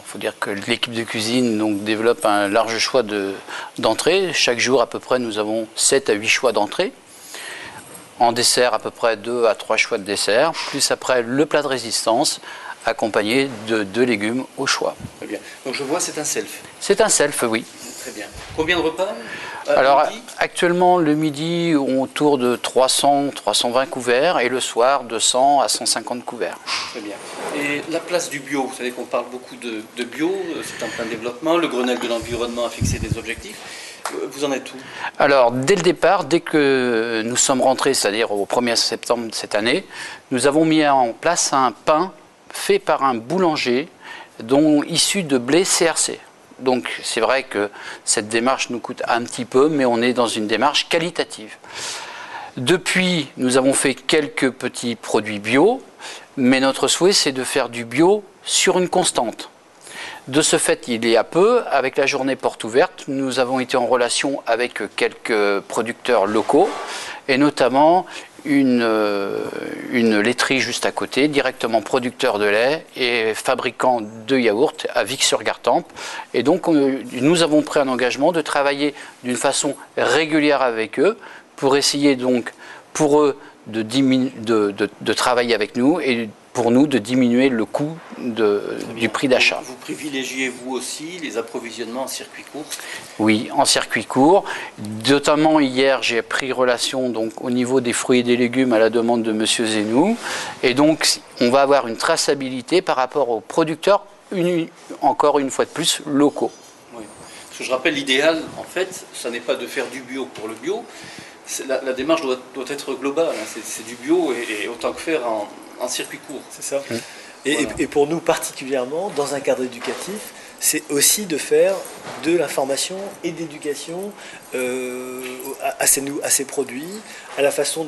faut dire que l'équipe de cuisine donc, développe un large choix d'entrées. Chaque jour à peu près, nous avons 7 à 8 choix d'entrées. En dessert, à peu près 2 à 3 choix de dessert, plus après le plat de résistance, accompagné de 2 légumes au choix. Très bien. Donc je vois, c'est un self. C'est un self, oui. Très bien. Combien de repas Alors midi? actuellement, le midi, autour de 300-320 couverts, et le soir, 200 à 150 couverts. Très bien. Et la place du bio, vous savez qu'on parle beaucoup de bio, c'est en plein développement, le Grenelle de l'environnement a fixé des objectifs. Vous en êtes où? Alors, dès le départ, dès que nous sommes rentrés, c'est-à-dire au 1er septembre de cette année, nous avons mis en place un pain fait par un boulanger issu de blé CRC. Donc c'est vrai que cette démarche nous coûte un petit peu, mais on est dans une démarche qualitative. Depuis, nous avons fait quelques petits produits bio, mais notre souhait c'est de faire du bio sur une constante. De ce fait, il y a peu, avec la journée porte ouverte, nous avons été en relation avec quelques producteurs locaux, et notamment une laiterie juste à côté, directement producteur de lait et fabricant de yaourt à Vic-sur-Gartempe. Et donc, nous avons pris un engagement de travailler d'une façon régulière avec eux pour essayer donc, pour eux, de travailler avec nous et pour nous de diminuer le coût du prix d'achat. Vous privilégiez vous aussi les approvisionnements en circuit court? Oui, en circuit court. Notamment hier, j'ai pris relation donc, au niveau des fruits et des légumes à la demande de M. Zenou. Et donc, on va avoir une traçabilité par rapport aux producteurs, encore une fois de plus, locaux. Oui. Parce que je rappelle, l'idéal, en fait, ça n'est pas de faire du bio pour le bio. La démarche doit être globale. Hein. C'est du bio et autant que faire en circuit court. C'est ça. Et pour nous particulièrement, dans un cadre éducatif, c'est aussi de faire de l'information et d'éducation à ces produits, à la façon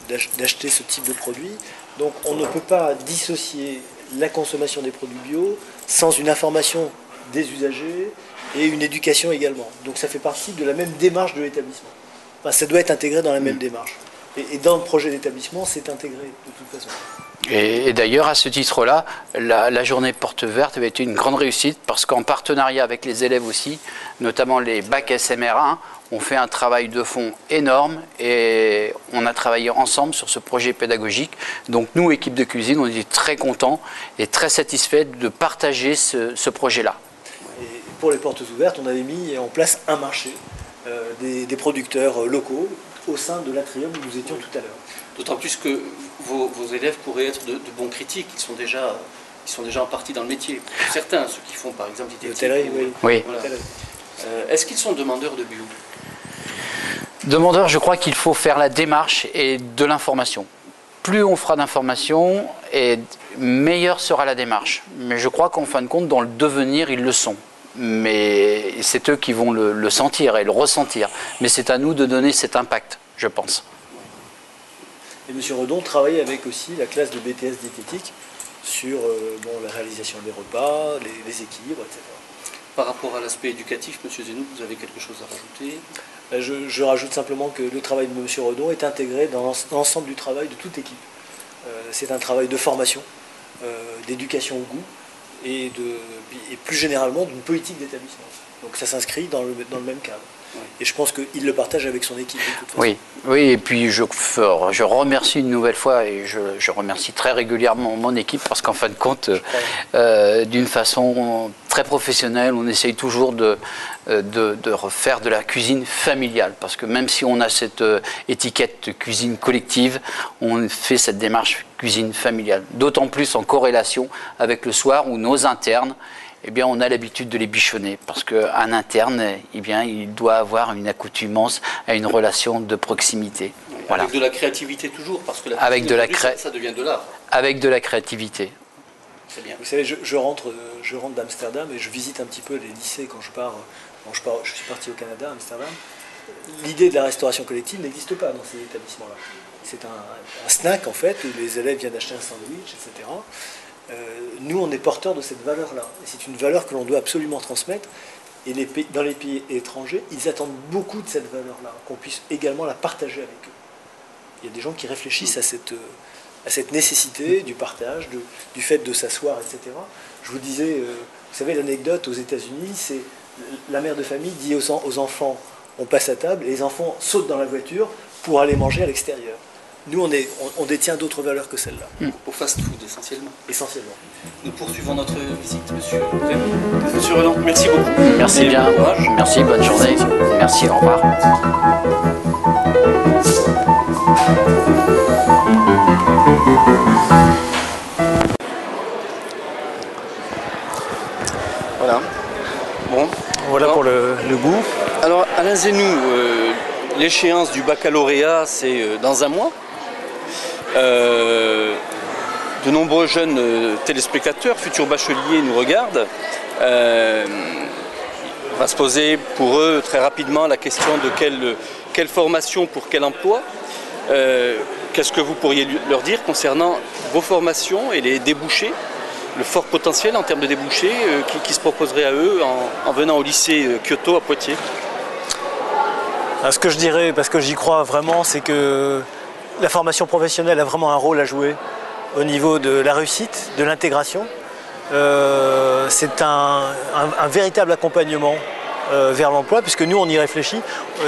d'acheter ce type de produit. Donc on ne peut pas dissocier la consommation des produits bio sans une information des usagers et une éducation également. Donc ça fait partie de la même démarche de l'établissement. Enfin, ça doit être intégré dans la même démarche. Et dans le projet d'établissement, c'est intégré de toute façon. Et d'ailleurs, à ce titre-là, la journée porte verte avait été une grande réussite parce qu'en partenariat avec les élèves aussi, notamment les bacs SMR1, on fait un travail de fond énorme et on a travaillé ensemble sur ce projet pédagogique. Donc nous, équipe de cuisine, on est très contents et très satisfaits de partager ce projet-là. Et pour les portes ouvertes, on avait mis en place un marché des producteurs locaux au sein de l'Atrium où nous étions tout à l'heure. D'autant plus que vos élèves pourraient être de bons critiques, ils sont déjà en partie dans le métier. Certains, ceux qui font par exemple l'hôtellerie, oui. Oui. Voilà. Est-ce qu'ils sont demandeurs de bio? Demandeurs, je crois qu'il faut faire la démarche et de l'information. Plus on fera d'informations, et meilleure sera la démarche. Mais je crois qu'en fin de compte, dans le devenir, ils le sont. Mais c'est eux qui vont le sentir et le ressentir. Mais c'est à nous de donner cet impact, je pense. Et M. Redon travaille avec aussi la classe de BTS diététique sur la réalisation des repas, les équilibres, etc. Par rapport à l'aspect éducatif, M. Zenoux, vous avez quelque chose à rajouter? Je rajoute simplement que le travail de M. Redon est intégré dans l'ensemble du travail de toute équipe. C'est un travail de formation, d'éducation au goût et plus généralement d'une politique d'établissement. Donc ça s'inscrit dans le même cadre. Oui. Et je pense qu'il le partage avec son équipe de toute façon. Oui, et puis je remercie une nouvelle fois et je remercie très régulièrement mon équipe parce qu'en fin de compte, d'une façon très professionnelle, on essaye toujours de refaire de la cuisine familiale parce que même si on a cette étiquette de cuisine collective, on fait cette démarche cuisine familiale. D'autant plus en corrélation avec le soir où nos internes, eh bien, on a l'habitude de les bichonner parce qu'un interne, eh bien, il doit avoir une accoutumance à une relation de proximité. Voilà. Avec de la créativité toujours, parce que avec de ça devient de l'art. Avec de la créativité. C'est bien. Vous savez, je rentre d'Amsterdam et je visite un petit peu les lycées quand je pars. Je suis parti au Canada, à Amsterdam. L'idée de la restauration collective n'existe pas dans ces établissements-là. C'est un snack, en fait, où les élèves viennent acheter un sandwich, etc. Nous, on est porteurs de cette valeur-là. C'est une valeur que l'on doit absolument transmettre. Et dans les pays étrangers, ils attendent beaucoup de cette valeur-là, qu'on puisse également la partager avec eux. Il y a des gens qui réfléchissent à cette nécessité du partage, du fait de s'asseoir, etc. Je vous disais, vous savez, l'anecdote aux États-Unis, c'est la mère de famille dit aux enfants, on passe à table, et les enfants sautent dans la voiture pour aller manger à l'extérieur. Nous, on détient d'autres valeurs que celles-là. Au fast-food, essentiellement. Essentiellement. Nous poursuivons notre visite, monsieur Redon. Monsieur Redon, merci beaucoup. Merci bien. Merci, bonne journée. Merci, au revoir. Voilà. Bon. Voilà pour le goût. Alors, Alain Zenoux, l'échéance du baccalauréat, c'est dans un mois. De nombreux jeunes téléspectateurs, futurs bacheliers, nous regardent. On va se poser pour eux très rapidement la question de quelle formation pour quel emploi. Qu'est-ce que vous pourriez leur dire concernant vos formations et les débouchés, le fort potentiel en termes de débouchés qui se proposerait à eux en venant au lycée Kyoto à Poitiers? Ce que je dirais, parce que j'y crois vraiment, c'est que la formation professionnelle a vraiment un rôle à jouer au niveau de la réussite, de l'intégration. C'est un véritable accompagnement vers l'emploi, puisque nous, on y réfléchit.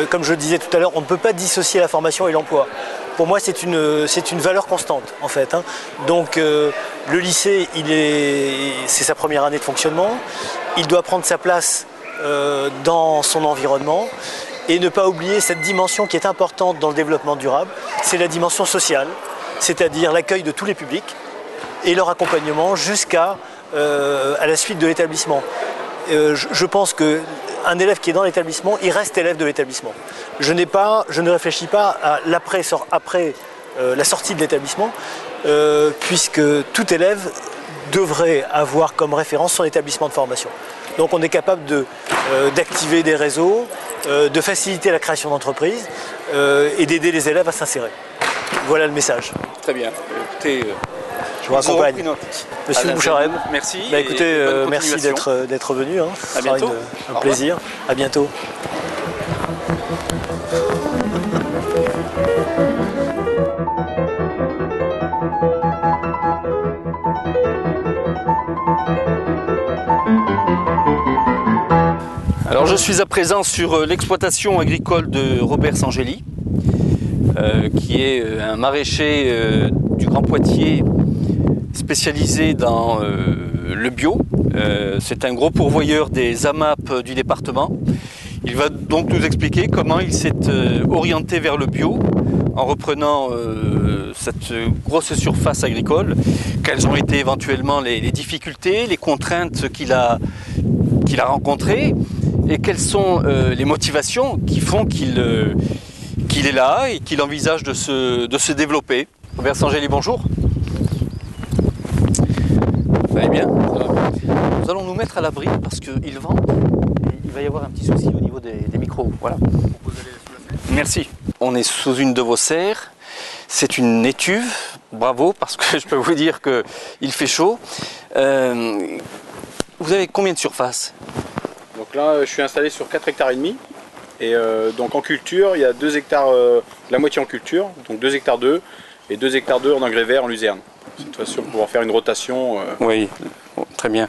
Comme je le disais tout à l'heure, on ne peut pas dissocier la formation et l'emploi. Pour moi, c'est une valeur constante, en fait. Donc, le lycée, c'est sa première année de fonctionnement. Il doit prendre sa place dans son environnement. Et ne pas oublier cette dimension qui est importante dans le développement durable, c'est la dimension sociale, c'est-à-dire l'accueil de tous les publics et leur accompagnement jusqu'à la suite de l'établissement. Je pense qu'un élève qui est dans l'établissement, il reste élève de l'établissement. Je ne réfléchis pas à après la sortie de l'établissement, puisque tout élève devrait avoir comme référence son établissement de formation. Donc on est capable d'activer des réseaux, de faciliter la création d'entreprises et d'aider les élèves à s'insérer. Voilà le message. Très bien. Écoutez, je vous raccompagne. Monsieur Bouchareb, merci. Bah, écoutez, merci d'être venu. Hein. Ce sera un plaisir. À bientôt. Alors je suis à présent sur l'exploitation agricole de Robert Sangeli, qui est un maraîcher du Grand Poitiers spécialisé dans le bio. C'est un gros pourvoyeur des AMAP du département. Il va donc nous expliquer comment il s'est orienté vers le bio en reprenant cette grosse surface agricole, quelles ont été éventuellement les difficultés, les contraintes qu'il a rencontrées et quelles sont les motivations qui font qu'il est là et qu'il envisage de se développer. Robert Sangeli, bonjour. Vous allez bien? Nous allons nous mettre à l'abri parce qu'il vente et il va y avoir un petit souci au niveau des micros. Voilà. Merci. On est sous une de vos serres. C'est une étuve. Bravo, parce que je peux vous dire qu'il fait chaud. Vous avez combien de surface? Donc là, je suis installé sur 4,5 hectares. Et donc en culture, il y a 2 hectares, la moitié en culture, donc 2 hectares d'œufs et 2 hectares d'œufs en engrais vert en luzerne. Cette façon de pouvoir faire une rotation. Oui, très bien.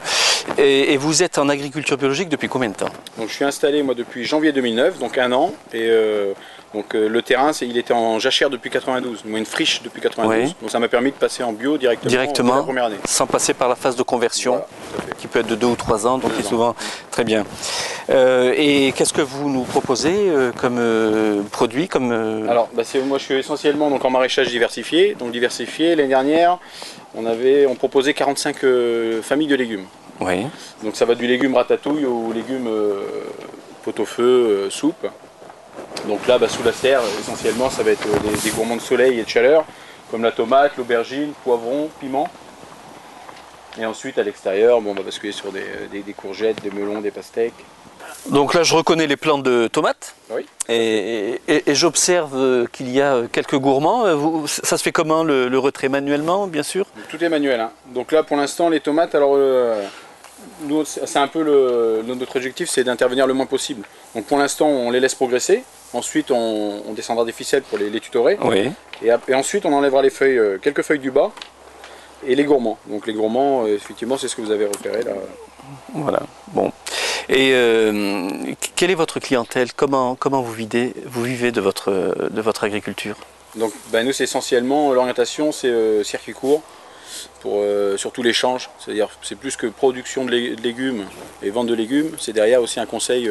Et vous êtes en agriculture biologique depuis combien de temps? Donc je suis installé moi depuis janvier 2009, donc 1 an. Et donc le terrain, il était en jachère depuis 92, moi une friche depuis 92. Oui. Donc ça m'a permis de passer en bio directement la première année. Sans passer par la phase de conversion, voilà, qui peut être de 2 ou 3 ans, donc c'est souvent très bien. Et qu'est-ce que vous nous proposez comme produit Alors, moi je suis essentiellement donc, en maraîchage diversifié. Donc diversifié, l'année dernière, on proposait 45 familles de légumes. Oui. Donc ça va du légume ratatouille au légume pot-au-feu, soupe. Donc là, sous la serre, essentiellement, ça va être des gourmands de soleil et de chaleur, comme la tomate, l'aubergine, poivron, piment. Et ensuite, à l'extérieur, on va basculer sur des courgettes, des melons, des pastèques. Donc là, je reconnais les plants de tomates. Oui. Et j'observe qu'il y a quelques gourmands. Ça se fait comment, le retrait manuellement, bien sûr? Tout est manuel. Hein. Donc là, pour l'instant, les tomates, alors... nous, c'est un peu notre objectif, c'est d'intervenir le moins possible. Donc pour l'instant, on les laisse progresser. Ensuite, on descendra des ficelles pour les tutorer. Oui. Et ensuite, on enlèvera les feuilles, quelques feuilles du bas et les gourmands. Donc les gourmands, effectivement, c'est ce que vous avez repéré là. Voilà. Bon. Et quelle est votre clientèle? Comment vous vivez de votre agriculture? Donc nous, c'est essentiellement l'orientation, c'est circuit court. Pour surtout l'échange, c'est-à-dire c'est plus que production de légumes et vente de légumes, c'est derrière aussi un conseil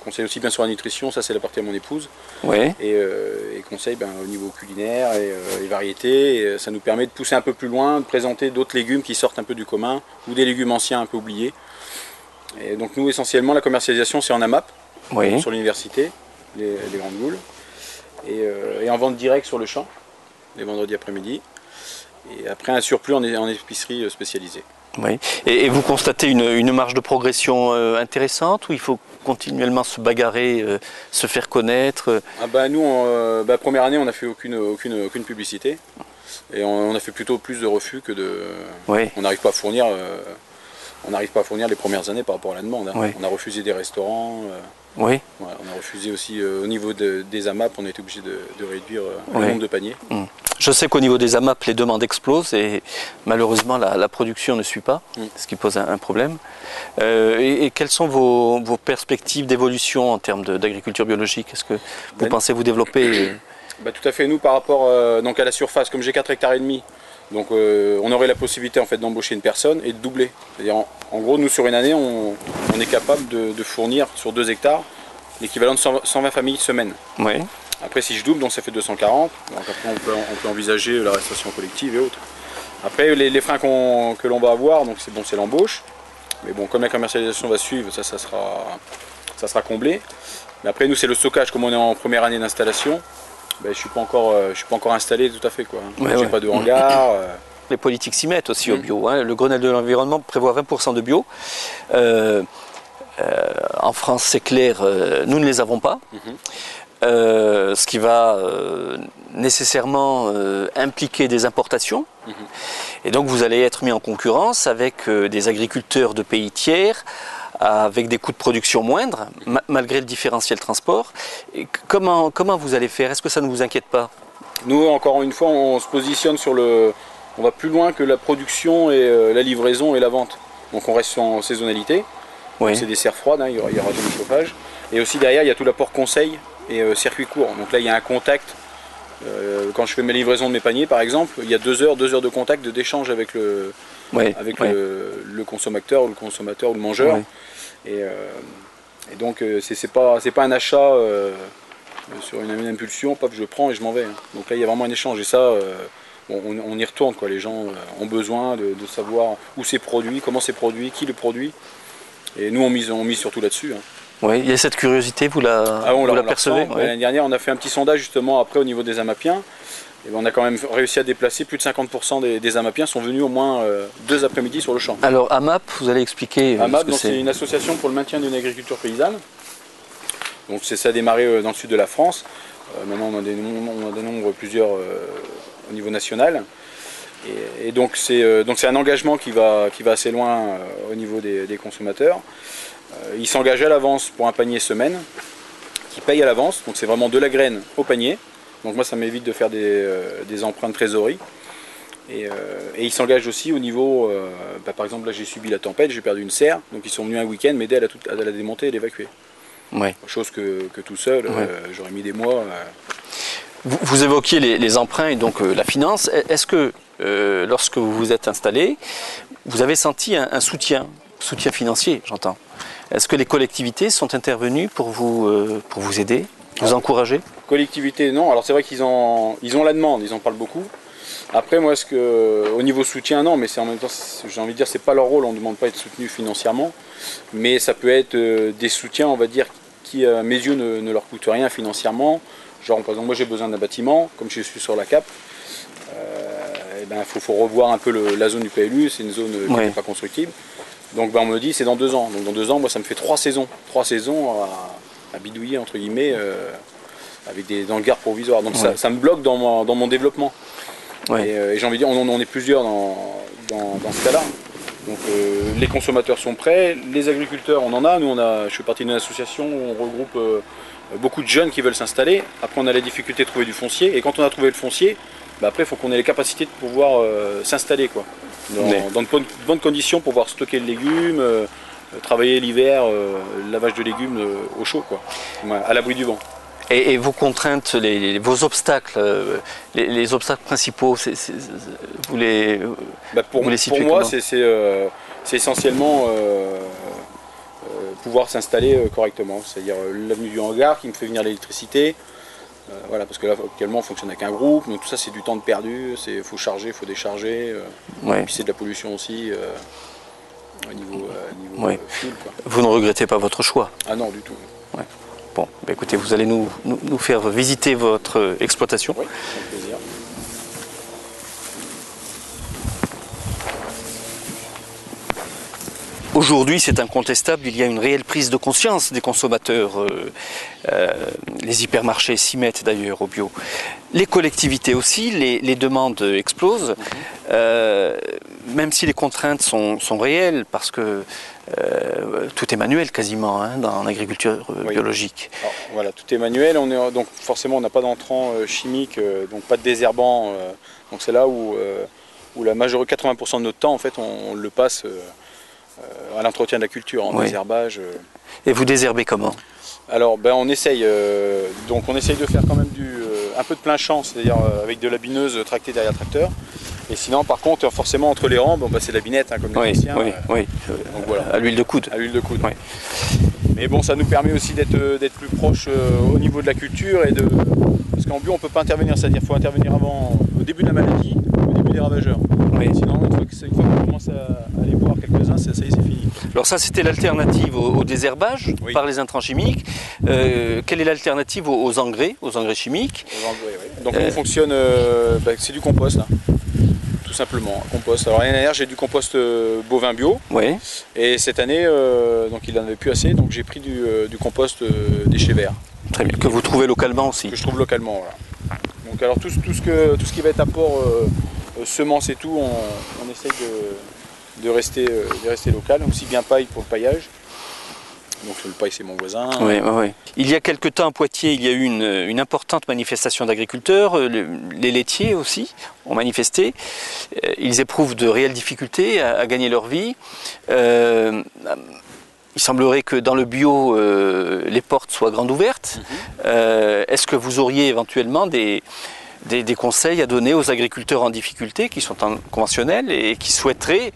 aussi bien sur la nutrition, ça c'est la partie à mon épouse, oui. et conseil au niveau culinaire et variétés, et ça nous permet de pousser un peu plus loin, de présenter d'autres légumes qui sortent un peu du commun, ou des légumes anciens un peu oubliés. Et donc nous essentiellement la commercialisation c'est en AMAP, oui. Sur l'université, les grandes goules, et en vente directe sur le champ, les vendredis après-midi. Et après un surplus en épicerie spécialisée. Oui. Et vous constatez une marge de progression intéressante, ou il faut continuellement se bagarrer, se faire connaître? Nous, première année, on n'a fait aucune publicité. Et on a fait plutôt plus de refus que de... Oui. On n'arrive pas à fournir les premières années par rapport à la demande. Hein. Oui. On a refusé des restaurants. Oui. On a refusé aussi au niveau des AMAP, on a été obligé de réduire le oui. nombre de paniers. Je sais qu'au niveau des AMAP, les demandes explosent et malheureusement la production ne suit pas, ce qui pose un problème. Et quelles sont vos perspectives d'évolution en termes d'agriculture biologique? Est-ce que vous pensez vous développer? Tout à fait. Nous, par rapport donc à la surface, comme j'ai 4,5 hectares, donc on aurait la possibilité en fait, d'embaucher une personne et de doubler. C'est-à-dire en gros, nous sur une année, on est capable de fournir sur 2 hectares l'équivalent de 120 familles semaine. Oui. Après, si je double, donc ça fait 240. Donc après, on peut envisager la restauration collective et autres. Après, les freins que l'on va avoir, donc c'est l'embauche. Mais bon, comme la commercialisation va suivre, ça sera comblé. Mais après, nous, c'est le stockage. Comme on est en première année d'installation, je ne suis pas encore installé tout à fait. Je n'ai pas de hangar. Les politiques s'y mettent aussi au bio. Hein. Le Grenelle de l'environnement prévoit 20% de bio. En France, c'est clair, nous ne les avons pas. ce qui va nécessairement impliquer des importations. Et donc vous allez être mis en concurrence avec des agriculteurs de pays tiers, avec des coûts de production moindres, malgré le différentiel transport. Et comment vous allez faire? Est-ce que ça ne vous inquiète pas? Nous, encore une fois, on se positionne sur le... On va plus loin que la production et la livraison et la vente. Donc on reste en saisonnalité. Oui. C'est des serres froides, hein, il y aura jamais de chauffage. Et aussi derrière, il y a tout l'apport conseil et circuit court. Donc là, il y a un contact. Quand je fais mes livraisons de mes paniers, par exemple, il y a 2 heures de contact, d'échange avec le consommateur ou le mangeur. Oui. Et donc, c'est pas un achat sur une impulsion, paf, je prends et je m'en vais. Hein. Donc là, il y a vraiment un échange. Et ça, on y retourne, quoi. Les gens ont besoin de savoir où c'est produit, comment c'est produit, qui le produit. Et nous, on mise surtout là-dessus. Hein. Oui, il y a cette curiosité, vous la percevez? L'année dernière, on a fait un petit sondage justement après au niveau des Amapiens. Et on a quand même réussi à déplacer plus de 50% des Amapiens sont venus au moins 2 après-midi sur le champ. Alors AMAP, vous allez expliquer AMAP, c'est une association pour le maintien d'une agriculture paysanne. Donc ça a démarré dans le sud de la France. Maintenant on dénombre plusieurs au niveau national. Et donc c'est un engagement qui va assez loin au niveau des consommateurs. Ils s'engagent à l'avance pour un panier semaine, qui paye à l'avance, donc c'est vraiment de la graine au panier. Donc moi ça m'évite de faire des emprunts de trésorerie. Et ils s'engagent aussi au niveau, par exemple là j'ai subi la tempête, j'ai perdu une serre, donc ils sont venus un week-end m'aider à la démonter et l'évacuer. Ouais. Chose que tout seul, j'aurais mis des mois. Vous évoquiez les emprunts et donc la finance. Est-ce que lorsque vous vous êtes installé, vous avez senti un soutien financier, j'entends? Est-ce que les collectivités sont intervenues pour vous aider, vous encourager? Collectivités, non. Alors c'est vrai qu'ils ont la demande, ils en parlent beaucoup. Après, moi, au niveau soutien, non, mais c'est en même temps, j'ai envie de dire, c'est pas leur rôle, on ne demande pas à être soutenu financièrement, mais ça peut être des soutiens, on va dire, qui à mes yeux ne leur coûtent rien financièrement. Genre, par exemple, moi j'ai besoin d'un bâtiment, comme je suis sur la Cap, faut revoir un peu la zone du PLU, c'est une zone qui n'est pas constructible. Donc on me dit c'est dans 2 ans. Donc dans 2 ans, moi ça me fait 3 saisons. 3 saisons à bidouiller entre guillemets avec dans le garde provisoire. Donc ça me bloque dans mon développement. Ouais. Et j'ai envie de dire, on est plusieurs dans ce cas-là. Donc les consommateurs sont prêts, les agriculteurs on en a. Nous je fais partie d'une association où on regroupe beaucoup de jeunes qui veulent s'installer. Après on a la difficulté de trouver du foncier. Et quand on a trouvé le foncier, après il faut qu'on ait les capacités de pouvoir s'installer quoi. Dans de bonnes conditions pour pouvoir stocker le légume, travailler l'hiver, lavage de légumes au chaud, quoi, à l'abri du vent. Et vos contraintes, vos obstacles, les obstacles principaux, vous les situez pour moi, comment? c'est essentiellement pouvoir s'installer correctement, c'est-à-dire l'avenue du hangar qui me fait venir l'électricité. Voilà, parce que là actuellement on fonctionne avec un groupe, donc tout ça c'est du temps de perdu, il faut charger, il faut décharger, et puis c'est de la pollution aussi au niveau fuel, quoi. Vous ne regrettez pas votre choix? Ah non, du tout. Ouais. Bon, écoutez, vous allez nous faire visiter votre exploitation. Oui, avec plaisir. Aujourd'hui, c'est incontestable, il y a une réelle prise de conscience des consommateurs. Les hypermarchés s'y mettent d'ailleurs au bio. Les collectivités aussi, les demandes explosent, même si les contraintes sont réelles, parce que tout est manuel quasiment dans l'agriculture biologique. Alors, voilà, tout est manuel, donc forcément on n'a pas d'entrant chimique, donc pas de désherbant. Donc c'est là où la majorité, 80% de notre temps en fait, on le passe à l'entretien de la culture, en désherbage. Et vous désherbez comment? Alors on essaye de faire quand même un peu de plein champ, c'est-à-dire avec de la bineuse tractée derrière tracteur. Et sinon par contre forcément entre les rangs, c'est la binette comme les anciens. Donc voilà. À l'huile de coude. À l'huile de coude. Mais bon, ça nous permet aussi d'être plus proche au niveau de la culture parce qu'en bio on ne peut pas intervenir, c'est-à-dire qu'il faut intervenir au début de la maladie, au début des ravageurs. Sinon une fois qu'on commence à aller voir quelques-uns, ça y est, c'est fini. Alors ça c'était l'alternative au désherbage par les intrants chimiques. Quelle est l'alternative aux engrais chimiques? Aux engrais, oui. Donc on fonctionne, c'est du compost là. Tout simplement, compost. Alors l'année dernière j'ai du compost bovin bio. Et cette année, donc il n'en avait plus assez, donc j'ai pris du compost déchets verts. Très bien. Que vous trouvez localement aussi. Que je trouve localement, voilà. Donc alors tout ce qui va être apport semences et tout, on essaye de rester local, aussi bien paille pour le paillage. Donc le paille c'est mon voisin. Oui, oui, oui. Il y a quelque temps à Poitiers, il y a eu une importante manifestation d'agriculteurs. Les laitiers aussi ont manifesté. Ils éprouvent de réelles difficultés à gagner leur vie. Il semblerait que dans le bio, les portes soient grandes ouvertes. Est-ce que vous auriez éventuellement des conseils à donner aux agriculteurs en difficulté qui sont en conventionnel et qui souhaiteraient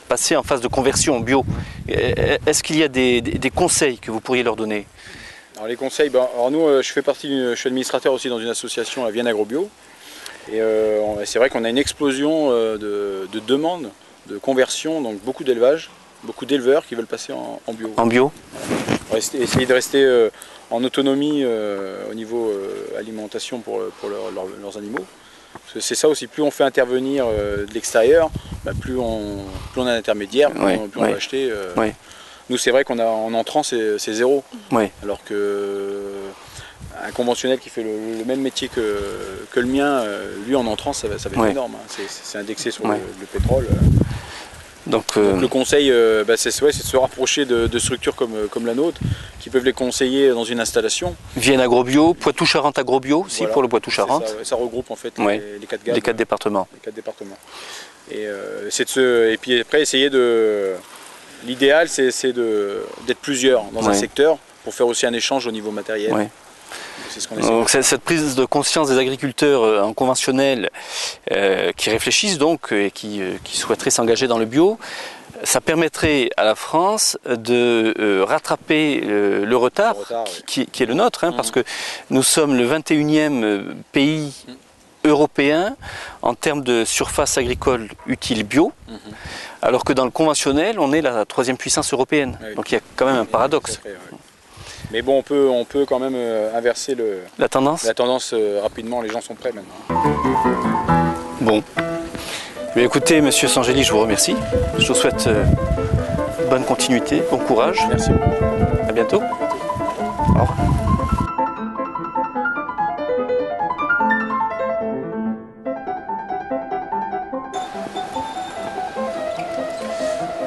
passer en phase de conversion bio? Est-ce qu'il y a des conseils que vous pourriez leur donner? Alors les conseils, alors nous je suis administrateur aussi dans une association, la Vienne Agrobio. Et c'est vrai qu'on a une explosion de demandes de conversion, donc beaucoup d'élevage, beaucoup d'éleveurs qui veulent passer en bio. En bio? Essayer de rester en autonomie au niveau alimentation pour leurs animaux. C'est ça aussi, plus on fait intervenir de l'extérieur, plus on a un intermédiaire, plus on va acheter. Nous c'est vrai qu'en entrant c'est zéro, alors que un conventionnel qui fait le même métier que le mien, lui en entrant ça va être énorme, hein. C'est indexé sur le pétrole. Donc le conseil, c'est de se rapprocher de structures comme la nôtre, qui peuvent les conseiller dans une installation. Vienne Agrobio, Poitou-Charentes Agrobio aussi, voilà, pour le Poitou-Charentes. Ça regroupe en fait les 4 gammes. Les 4 départements. Les 4 départements. Et, et puis après essayer l'idéal c'est d'être plusieurs dans un secteur pour faire aussi un échange au niveau matériel. Donc cette prise de conscience des agriculteurs en conventionnel qui réfléchissent donc et qui souhaiteraient s'engager dans le bio, ça permettrait à la France de rattraper le retard qui est le nôtre, hein, parce que nous sommes le 21e pays européen en termes de surface agricole utile bio, alors que dans le conventionnel, on est la 3e puissance européenne. Donc il y a quand même un paradoxe. Mais bon, on peut quand même inverser la tendance rapidement, les gens sont prêts maintenant. Bon. Mais écoutez, monsieur Sangeli, je vous remercie. Je vous souhaite bonne continuité, bon courage. Merci beaucoup. À bientôt. Au revoir.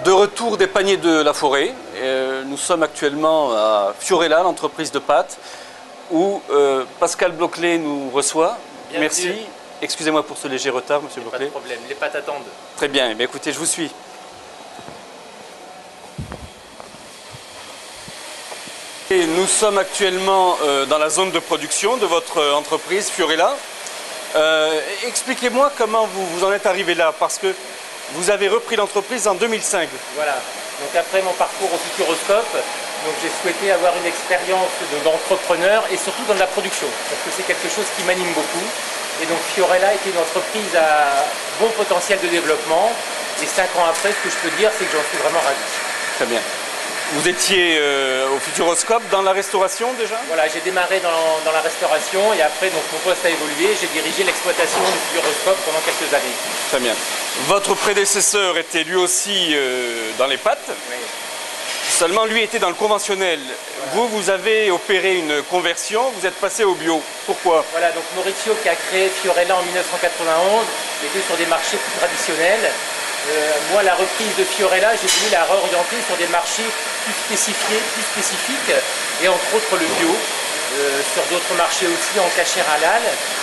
De retour des paniers de la forêt. Nous sommes actuellement à Fiorella, l'entreprise de pâtes, où Pascal Bloclet nous reçoit. Bienvenue. Merci. Excusez-moi pour ce léger retard, monsieur Bloclet. Pas de problème, les pâtes attendent. Très bien, mais écoutez, je vous suis. Et nous sommes actuellement dans la zone de production de votre entreprise Fiorella. Expliquez-moi comment vous en êtes arrivé là, parce que vous avez repris l'entreprise en 2005. Voilà. Donc après mon parcours au Futuroscope, j'ai souhaité avoir une expérience d'entrepreneur et surtout dans la production, parce que c'est quelque chose qui m'anime beaucoup. Et donc Fiorella était une entreprise à bon potentiel de développement. Et 5 ans après, ce que je peux dire, c'est que j'en suis vraiment ravi. Très bien. Vous étiez au Futuroscope dans la restauration déjà? Voilà, j'ai démarré dans la restauration et après donc, mon poste a évolué. J'ai dirigé l'exploitation du Futuroscope pendant quelques années. Très bien. Votre prédécesseur était lui aussi dans les pâtes. Oui. Seulement lui était dans le conventionnel. Voilà. Vous avez opéré une conversion, vous êtes passé au bio. Pourquoi? Voilà, donc Maurizio qui a créé Fiorella en 1991 était sur des marchés plus traditionnels. Moi, la reprise de Fiorella, j'ai voulu la réorienter sur des marchés plus spécifiques, et entre autres le bio, sur d'autres marchés aussi en cachère halal,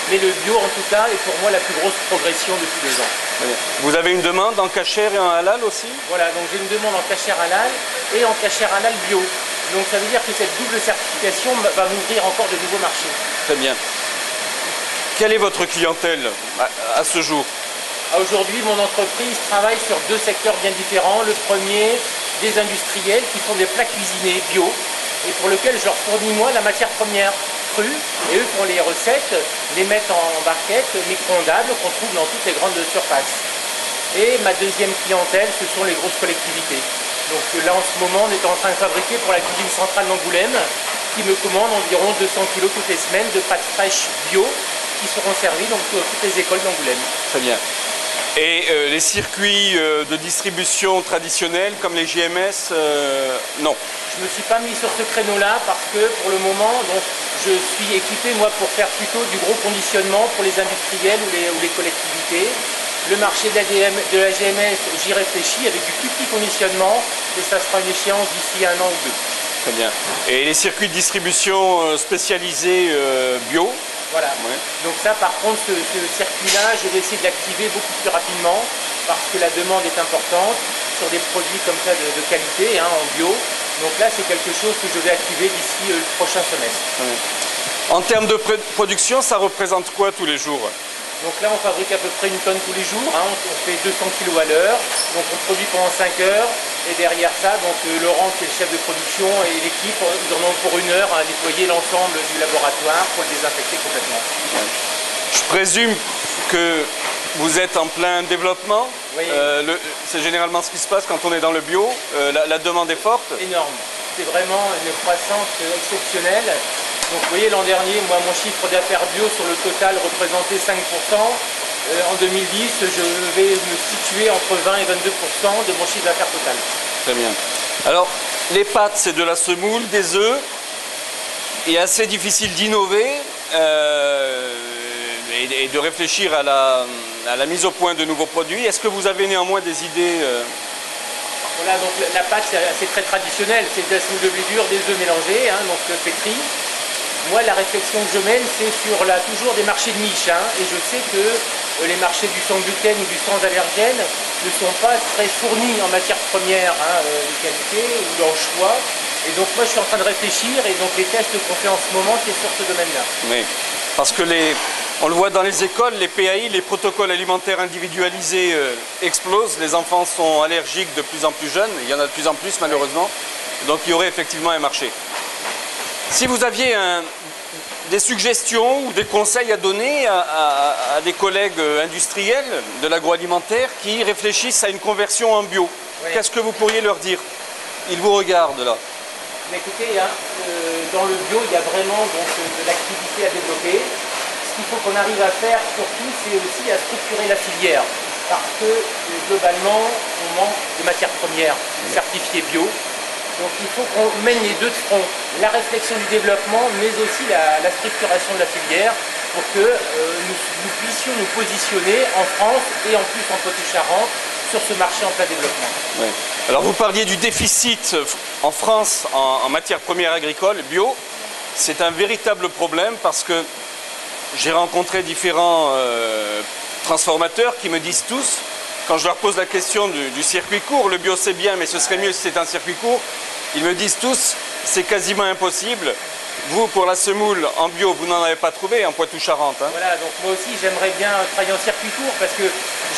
mais le bio en tout cas est pour moi la plus grosse progression depuis 2 ans. Vous avez une demande en cachère et en halal aussi? Voilà, donc j'ai une demande en cachère halal et en cachère halal bio. Donc ça veut dire que cette double certification va m'ouvrir encore de nouveaux marchés. Très bien. Quelle est votre clientèle à ce jour? Aujourd'hui, mon entreprise travaille sur 2 secteurs bien différents. Le premier, des industriels qui font des plats cuisinés bio et pour lesquels je leur fournis moi la matière première crue et eux pour les recettes les mettent en barquettes micro-ondables qu'on trouve dans toutes les grandes surfaces. Et ma deuxième clientèle, ce sont les grosses collectivités. Donc là en ce moment, on est en train de fabriquer pour la cuisine centrale d'Angoulême qui me commande environ 200 kg toutes les semaines de pâtes fraîches bio qui seront servies donc, dans toutes les écoles d'Angoulême. Très bien. Et les circuits de distribution traditionnels comme les JMS, non. Je ne me suis pas mis sur ce créneau-là parce que pour le moment, donc, je suis équipé moi pour faire plutôt du gros conditionnement pour les industriels ou les collectivités. Le marché de la GMS, j'y réfléchis avec du plus petit conditionnement et ça sera une échéance d'ici 1 an ou 2. Très bien. Et les circuits de distribution spécialisés bio? Voilà. Ouais. Donc ça, par contre, ce circuit-là, je vais essayer de l'activer beaucoup plus rapidement parce que la demande est importante sur des produits comme ça de qualité, hein, en bio. Donc là, c'est quelque chose que je vais activer d'ici le prochain semestre. Ouais. En termes de production, ça représente quoi tous les jours? Donc là, on fabrique à peu près 1 tonne tous les jours. Hein, on fait 200 kg à l'heure. Donc on produit pendant 5 heures. Et derrière ça, donc Laurent, qui est le chef de production, et l'équipe, ils en ont pour 1 heure à nettoyer l'ensemble du laboratoire pour le désinfecter complètement. Je présume que vous êtes en plein développement. Oui. C'est généralement ce qui se passe quand on est dans le bio. La demande est forte. Énorme. C'est vraiment une croissance exceptionnelle. Donc vous voyez, l'an dernier, moi, mon chiffre d'affaires bio sur le total représentait 5%. En 2010, je vais me situer entre 20 et 22% de mon chiffre d'affaires total. Très bien. Alors, les pâtes, c'est de la semoule, des œufs. Il est assez difficile d'innover et de réfléchir à la mise au point de nouveaux produits. Est-ce que vous avez néanmoins des idées Voilà, donc la pâte, c'est très traditionnel. C'est de la semoule de blé dur, des œufs mélangés, hein, donc pétri. Moi, la réflexion que je mène, c'est sur toujours des marchés de niche. Hein, et je sais que les marchés du sans gluten ou du sans allergène ne sont pas très fournis en matières premières, hein, de qualité ou dans le choix. Et donc moi, je suis en train de réfléchir et donc les tests qu'on fait en ce moment, c'est sur ce domaine-là. Oui, parce que on le voit dans les écoles, les PAI, les protocoles alimentaires individualisés explosent. Les enfants sont allergiques de plus en plus jeunes. Il y en a de plus en plus, malheureusement. Donc il y aurait effectivement un marché. Si vous aviez des suggestions ou des conseils à donner à des collègues industriels de l'agroalimentaire qui réfléchissent à une conversion en bio, oui, qu'est-ce que vous pourriez leur dire? Ils vous regardent là. Mais écoutez, hein, dans le bio, il y a vraiment donc, de l'activité à développer. Ce qu'il faut qu'on arrive à faire surtout, c'est aussi à structurer la filière. Parce que globalement, on manque de matières premières certifiées bio. Donc il faut qu'on mène les deux de front, la réflexion du développement, mais aussi la structuration de la filière pour que nous puissions nous positionner en France et en plus en Poitou-Charentes sur ce marché en plein développement. Oui. Alors vous parliez du déficit en France en matières premières agricoles, bio. C'est un véritable problème parce que j'ai rencontré différents transformateurs qui me disent tous, quand je leur pose la question du circuit court, le bio c'est bien, mais ce serait mieux si c'était un circuit court, ils me disent tous, c'est quasiment impossible. Vous, pour la semoule en bio, vous n'en avez pas trouvé en Poitou-Charentes. Hein. Voilà, donc moi aussi j'aimerais bien travailler en circuit court parce que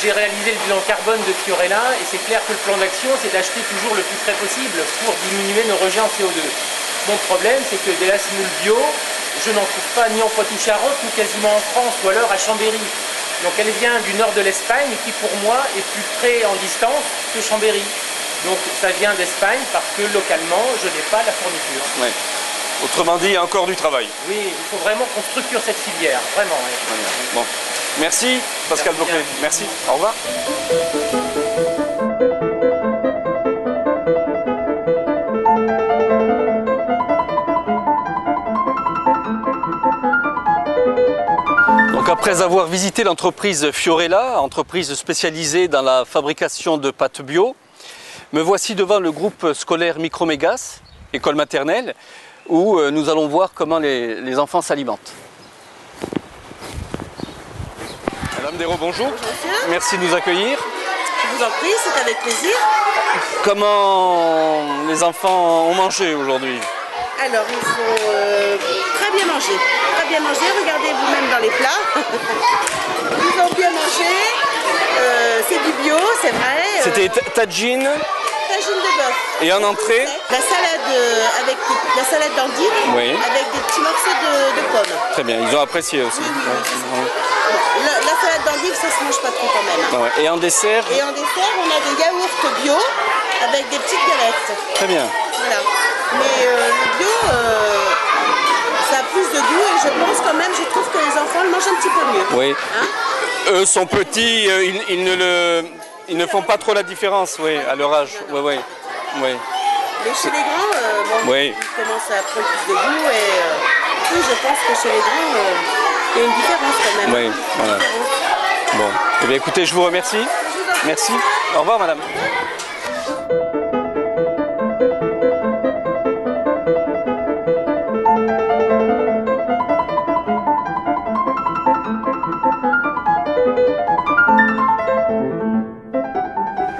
j'ai réalisé le bilan carbone de Fiorella et c'est clair que le plan d'action c'est d'acheter toujours le plus frais possible pour diminuer nos rejets en CO2. Mon problème c'est que de la semoule bio, je n'en trouve pas ni en Poitou-Charentes ni quasiment en France ou alors à Chambéry. Donc elle vient du nord de l'Espagne qui pour moi est plus près en distance que Chambéry. Donc ça vient d'Espagne parce que localement je n'ai pas la fourniture. Ouais. Autrement dit, il y a encore du travail. Oui, il faut vraiment qu'on structure cette filière, vraiment. Oui. Bon. Merci Pascal Boclet. Merci, au revoir. Donc après avoir visité l'entreprise Fiorella, entreprise spécialisée dans la fabrication de pâtes bio, me voici devant le groupe scolaire Micromégas, école maternelle, où nous allons voir comment les enfants s'alimentent. Madame Desraux, bonjour. Bonjour monsieur. Merci de nous accueillir. Je vous en prie, c'est avec plaisir. Comment les enfants ont mangé aujourd'hui? Alors, ils faut très bien manger. Très bien manger, regardez vous-même dans les plats. Ils ont bien mangé. C'est du bio, c'est vrai. C'était tagine. Tagine de bœuf. Et en entrée? La salade avec la salade d'endive, oui, avec des petits morceaux de pommes. Très bien, ils ont apprécié aussi. La salade d'endive, ça se mange pas trop quand même. Hein. Ouais. Et en dessert? Et en dessert, on a des yaourts bio avec des petites galettes. Très bien. Voilà. Mais le bio, ça a plus de goût et je pense quand même, je trouve que les enfants le mangent un petit peu mieux. Oui. Hein? Eux sont petits, ils ne font pas trop la différence, oui, à leur âge. Oui, oui, oui. Mais chez les grands, bon, Oui. ils commencent à prendre plus de goût et oui, je pense que chez les grands, il y a une différence quand même. Oui, voilà. Bon. Eh bien, écoutez, je vous remercie. Merci. Au revoir, madame.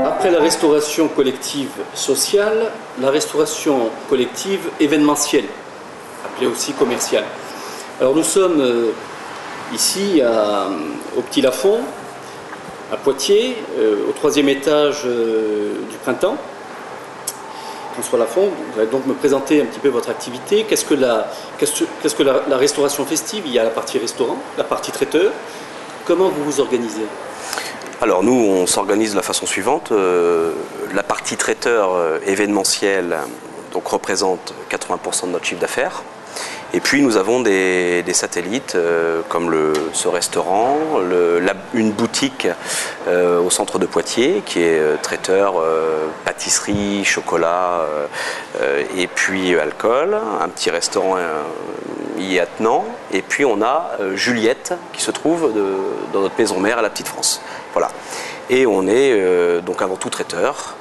Après la restauration collective sociale, la restauration collective événementielle, appelée aussi commerciale. Alors nous sommes ici au Petit Lafond, à Poitiers, au 3e étage du Printemps. François Lafond, vous allez donc me présenter un petit peu votre activité. Qu'est-ce que la restauration festive? Il y a la partie restaurant, la partie traiteur. Comment vous vous organisez? Alors nous, on s'organise de la façon suivante. La partie traiteur événementiel donc, représente 80% de notre chiffre d'affaires. Et puis nous avons des satellites comme ce restaurant, une boutique au centre de Poitiers qui est traiteur pâtisserie, chocolat et puis alcool, un petit restaurant y est attenant. Et puis on a Juliette qui se trouve dans notre maison mère à la Petite France. Voilà. Et on est donc avant tout traiteur.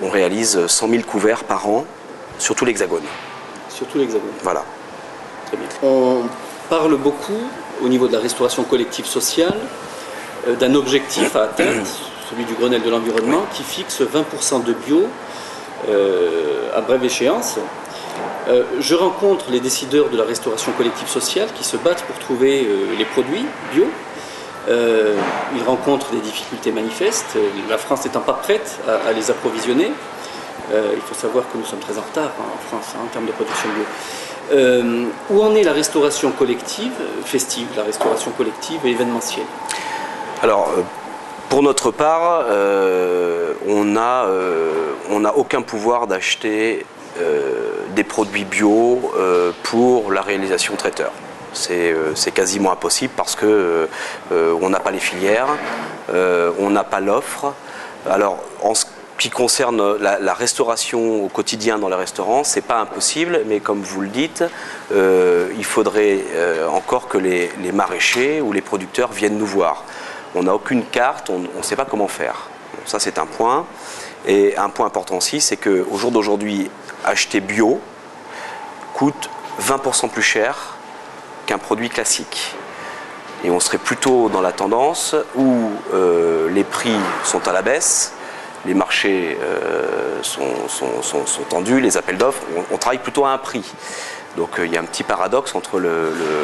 On réalise 100 000 couverts par an sur tout l'Hexagone. Sur tout l'Hexagone. Voilà. Très bien. On parle beaucoup au niveau de la restauration collective sociale d'un objectif à atteindre, celui du Grenelle de l'environnement, qui fixe 20% de bio à brève échéance. Je rencontre les décideurs de la restauration collective sociale qui se battent pour trouver les produits bio. Ils rencontrent des difficultés manifestes, la France n'étant pas prête à les approvisionner. Il faut savoir que nous sommes très en retard en France en termes de production bio. Où en est la restauration collective festive, la restauration collective et événementielle? Alors, pour notre part, on n'a aucun pouvoir d'acheter des produits bio pour la réalisation traiteur. C'est quasiment impossible parce que on n'a pas les filières, on n'a pas l'offre. Alors, en ce qui concerne la restauration au quotidien dans les restaurants, c'est pas impossible, mais comme vous le dites, il faudrait encore que les maraîchers ou les producteurs viennent nous voir. On n'a aucune carte, on ne sait pas comment faire. Donc ça, c'est un point. Et un point important aussi, c'est qu'au jour d'aujourd'hui, acheter bio coûte 20% plus cher qu'un produit classique. Et on serait plutôt dans la tendance où les prix sont à la baisse, les marchés sont tendus, les appels d'offres, on travaille plutôt à un prix. Donc il y a un petit paradoxe entre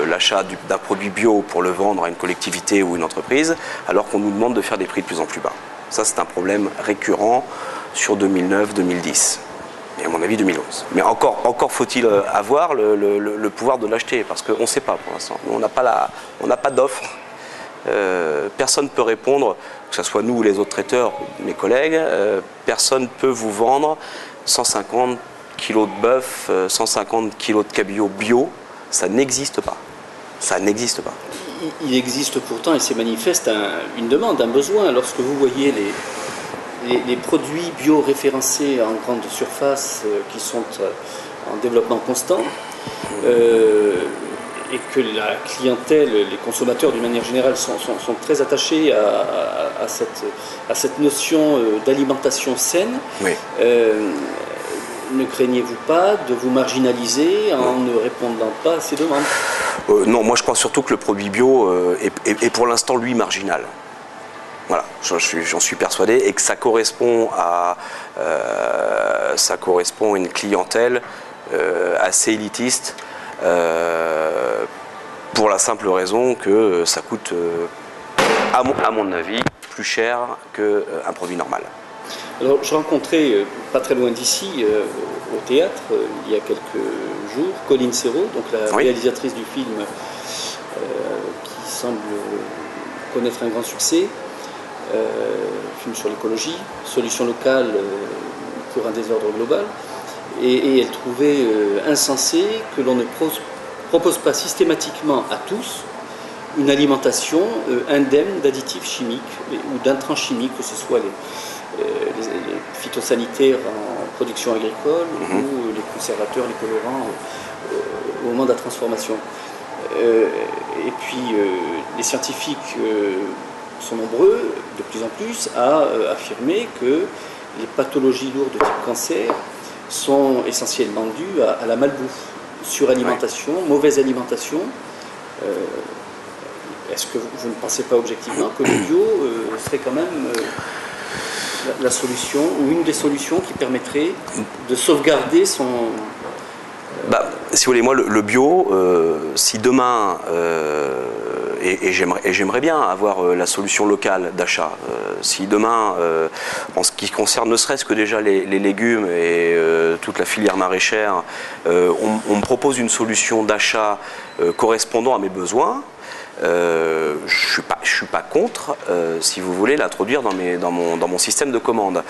l'achat d'un produit bio pour le vendre à une collectivité ou une entreprise, alors qu'on nous demande de faire des prix de plus en plus bas. Ça, c'est un problème récurrent sur 2009-2010. Et à mon avis 2011. Mais encore faut-il avoir le pouvoir de l'acheter, parce qu'on ne sait pas pour l'instant. On n'a pas d'offre. Personne ne peut répondre, que ce soit nous ou les autres traiteurs, mes collègues, personne ne peut vous vendre 150 kg de bœuf, 150 kg de cabillaud bio. Ça n'existe pas. Ça n'existe pas. Il existe pourtant, et c'est manifeste, une demande, un besoin. Lorsque vous voyez les produits bio référencés en grande surface qui sont en développement constant et que la clientèle, les consommateurs d'une manière générale sont très attachés à cette notion d'alimentation saine, oui. Ne craignez-vous pas de vous marginaliser en ne répondant pas à ces demandes? Non, moi je pense surtout que le produit bio est pour l'instant lui marginal. Voilà, j'en suis persuadé, et que ça correspond à une clientèle assez élitiste pour la simple raison que ça coûte, à mon avis, plus cher qu'un produit normal. Alors, je rencontrais, pas très loin d'ici, au théâtre, il y a quelques jours, Colline Serrault, donc la réalisatrice du film qui semble connaître un grand succès. Film sur l'écologie, solution locale pour un désordre global, et elle trouvait insensé que l'on ne propose pas systématiquement à tous une alimentation indemne d'additifs chimiques ou d'intrants chimiques, que ce soit les phytosanitaires en production agricole ou les conservateurs, les colorants au moment de la transformation. Et puis les scientifiques sont nombreux, de plus en plus, à affirmer que les pathologies lourdes de type cancer sont essentiellement dues à la malbouffe, suralimentation, mauvaise alimentation. Est-ce que vous ne pensez pas objectivement que le bio serait quand même la solution, ou une des solutions qui permettrait de sauvegarder son... Si vous voulez, moi, le bio, si demain, et j'aimerais bien avoir la solution locale d'achat, si demain, en ce qui concerne ne serait-ce que déjà les légumes et toute la filière maraîchère, on me propose une solution d'achat correspondant à mes besoins, je suis pas contre, si vous voulez, l'introduire dans mon système de commande.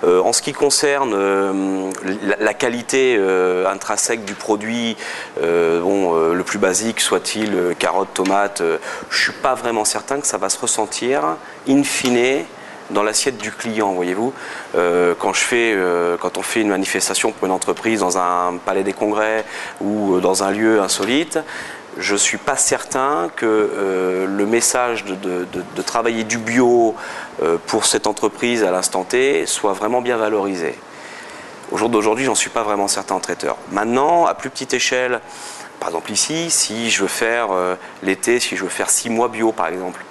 En ce qui concerne la qualité intrinsèque du produit, le plus basique soit-il, carottes, tomates, je ne suis pas vraiment certain que ça va se ressentir in fine dans l'assiette du client, voyez-vous. Quand on fait une manifestation pour une entreprise dans un palais des congrès ou dans un lieu insolite, je ne suis pas certain que le message de travailler du bio pour cette entreprise à l'instant T soit vraiment bien valorisé. Au jour d'aujourd'hui, j'en suis pas vraiment certain en traiteur. Maintenant, à plus petite échelle, par exemple ici, si je veux faire l'été, si je veux faire 6 mois bio par exemple,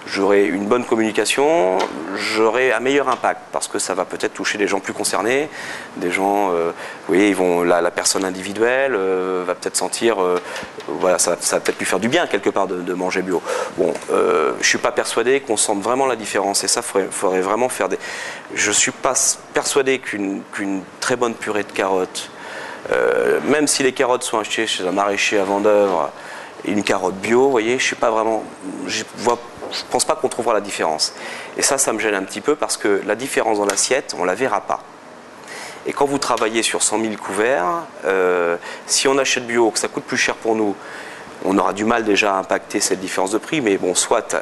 j'aurai une bonne communication, j'aurai un meilleur impact parce que ça va peut-être toucher des gens plus concernés, des gens, vous voyez, la personne individuelle va peut-être sentir, voilà, ça va peut-être lui faire du bien quelque part de manger bio. Bon, je ne suis pas persuadé qu'on sente vraiment la différence et ça, faudrait vraiment faire des... Je ne suis pas persuadé qu'une très bonne purée de carottes, même si les carottes sont achetées chez un maraîcher à Vendeuvre, une carotte bio, vous voyez, je suis pas vraiment... Je pense pas qu'on trouvera la différence. Et ça me gêne un petit peu parce que la différence dans l'assiette, on la verra pas. Et quand vous travaillez sur 100 000 couverts, si on achète bio, que ça coûte plus cher pour nous, on aura du mal déjà à impacter cette différence de prix, mais bon, soit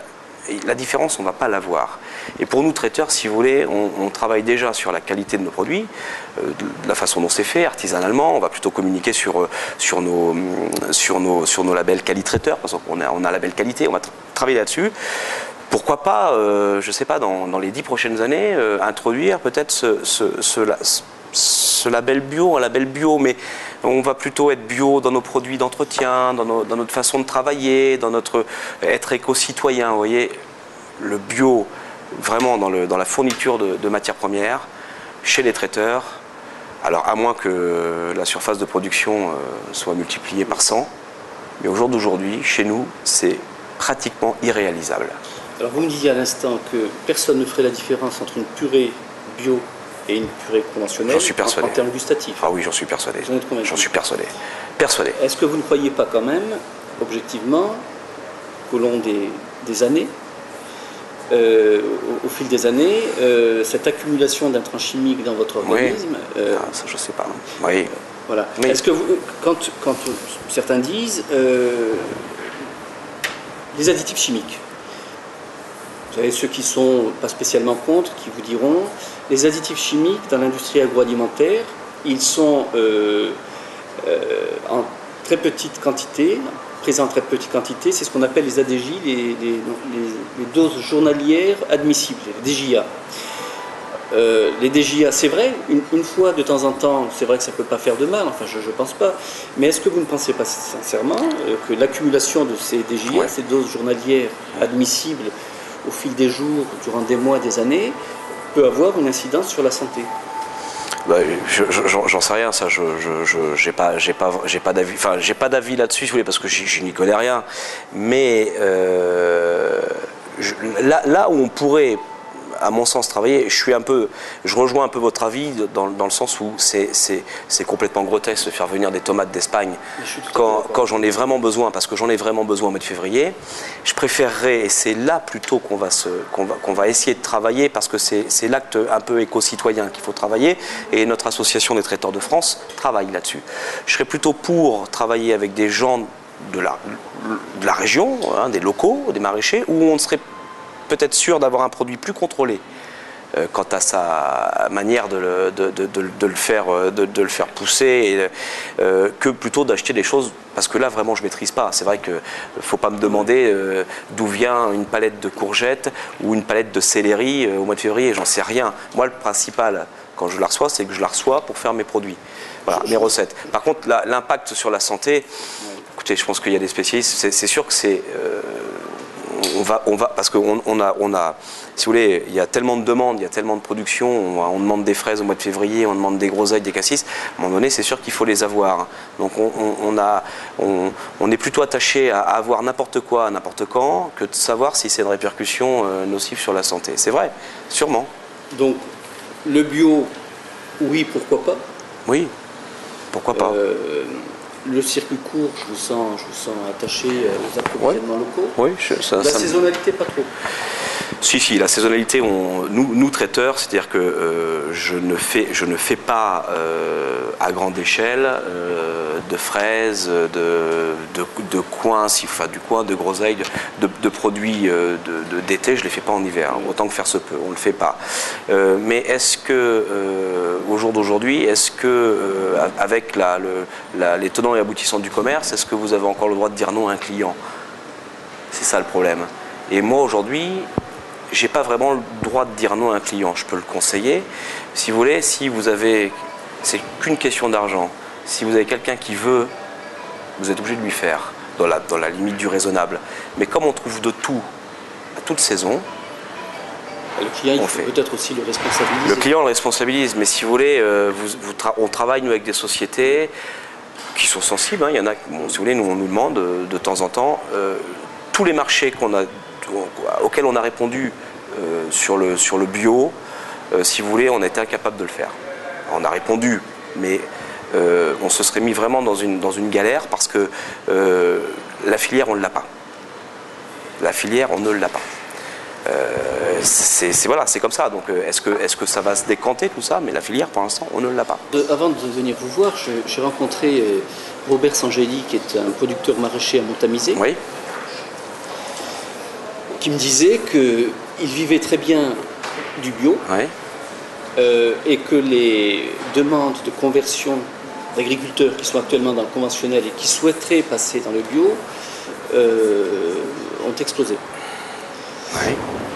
la différence, on ne va pas la voir. Et pour nous, traiteurs, si vous voulez, on travaille déjà sur la qualité de nos produits, de la façon dont c'est fait, artisanalement. On va plutôt communiquer sur nos labels quali-traiteurs, parce qu'on a un label qualité, on va travailler là-dessus. Pourquoi pas, je ne sais pas, dans les 10 prochaines années, introduire peut-être ce label bio, un label bio, mais on va plutôt être bio dans nos produits d'entretien, dans notre façon de travailler, dans notre être éco-citoyen, vous voyez, le bio vraiment dans la fourniture de matières premières, chez les traiteurs, alors à moins que la surface de production soit multipliée par 100, mais au jour d'aujourd'hui, chez nous, c'est pratiquement irréalisable. Alors vous me disiez à l'instant que personne ne ferait la différence entre une purée bio et une purée conventionnelle. J'en suis persuadé. En termes gustatifs. Ah oui, j'en suis persuadé. Vous en êtes convaincu? J'en suis persuadé. Persuadé. Est-ce que vous ne croyez pas quand même, objectivement, qu'au long des années, au fil des années, cette accumulation d'intrants chimiques dans votre organisme... ça je sais pas. Oui. Voilà. Mais... Est-ce que vous, quand certains disent les additifs chimiques, vous savez, ceux qui ne sont pas spécialement contre, qui vous diront les additifs chimiques dans l'industrie agroalimentaire, ils sont en très petite quantité, présents en très petite quantité, c'est ce qu'on appelle les ADJ, les doses journalières admissibles, les DJA. Les DJA, c'est vrai, une fois de temps en temps, c'est vrai que ça ne peut pas faire de mal, enfin je ne pense pas, mais est-ce que vous ne pensez pas sincèrement que l'accumulation de ces DJA, ces doses journalières admissibles au fil des jours, durant des mois, des années, peut avoir une incidence sur la santé? J'en sais rien, ça, j'ai pas d'avis, enfin j'ai pas d'avis là-dessus, si vous voulez, parce que je n'y connais rien, mais là où on pourrait, à mon sens, travailler, je rejoins un peu votre avis dans le sens où c'est complètement grotesque de faire venir des tomates d'Espagne quand j'en ai vraiment besoin, parce que j'en ai vraiment besoin au mois de février. Je préférerais, et c'est là plutôt qu'on va essayer de travailler, parce que c'est l'acte un peu éco-citoyen qu'il faut travailler, et notre association des traiteurs de France travaille là-dessus. Je serais plutôt pour travailler avec des gens de la région, hein, des locaux, des maraîchers, où on serait peut-être sûr d'avoir un produit plus contrôlé quant à sa manière de le faire pousser, que plutôt d'acheter des choses, parce que là vraiment je ne maîtrise pas. C'est vrai qu'il ne faut pas me demander d'où vient une palette de courgettes ou une palette de céleri au mois de février, j'en sais rien. Moi le principal quand je la reçois, c'est que je la reçois pour faire mes produits, voilà, mes recettes. Par contre l'impact sur la santé, écoutez, je pense qu'il y a des spécialistes, c'est sûr que c'est... On va, parce qu'on a, si vous voulez, il y a tellement de demandes, il y a tellement de production, on demande des fraises au mois de février, on demande des groseilles, des cassis, à un moment donné, c'est sûr qu'il faut les avoir. Donc on est plutôt attaché à avoir n'importe quoi, n'importe quand, que de savoir si c'est une répercussion nocive sur la santé. C'est vrai, sûrement. Donc, le bio, oui, pourquoi pas? Oui, pourquoi pas. Le circuit court, je vous sens attaché aux approvisionnements locaux. Oui, la saisonnalité, pas trop. Si, la saisonnalité, nous traiteurs, c'est-à-dire que je ne fais pas à grande échelle de fraises, de coins, enfin du coin, de groseilles, de produits d'été, je ne les fais pas en hiver, autant que faire se peut, on ne le fait pas. Mais est-ce que, au jour d'aujourd'hui, est-ce que, avec les tenants et aboutissants du commerce, est-ce que vous avez encore le droit de dire non à un client? C'est ça le problème. Et moi aujourd'hui, j'ai pas vraiment le droit de dire non à un client. Je peux le conseiller. Si vous voulez, si vous avez, c'est qu'une question d'argent. Si vous avez quelqu'un qui veut, vous êtes obligé de lui faire, dans la limite du raisonnable. Mais comme on trouve de tout, à toute saison, le client, il faut peut-être aussi le responsabiliser. Le client le responsabilise, mais si vous voulez, on travaille nous avec des sociétés qui sont sensibles. Hein. Il y en a, bon, si vous voulez, nous on nous demande de temps en temps tous les marchés auxquels on a répondu sur le bio, si vous voulez, on a été incapable de le faire. On a répondu, mais on se serait mis vraiment dans une galère parce que la filière, on ne l'a pas. La filière, on ne l'a pas. Voilà, c'est comme ça. Donc, est-ce que ça va se décanter tout ça? Mais la filière, pour l'instant, on ne l'a pas. Avant de venir vous voir, j'ai rencontré Robert Sangeli, qui est un producteur maraîcher à Montamisé. Oui. Qui me disait qu'il vivait très bien du bio, ouais. Et que les demandes de conversion d'agriculteurs qui sont actuellement dans le conventionnel et qui souhaiteraient passer dans le bio ont explosé. Ouais.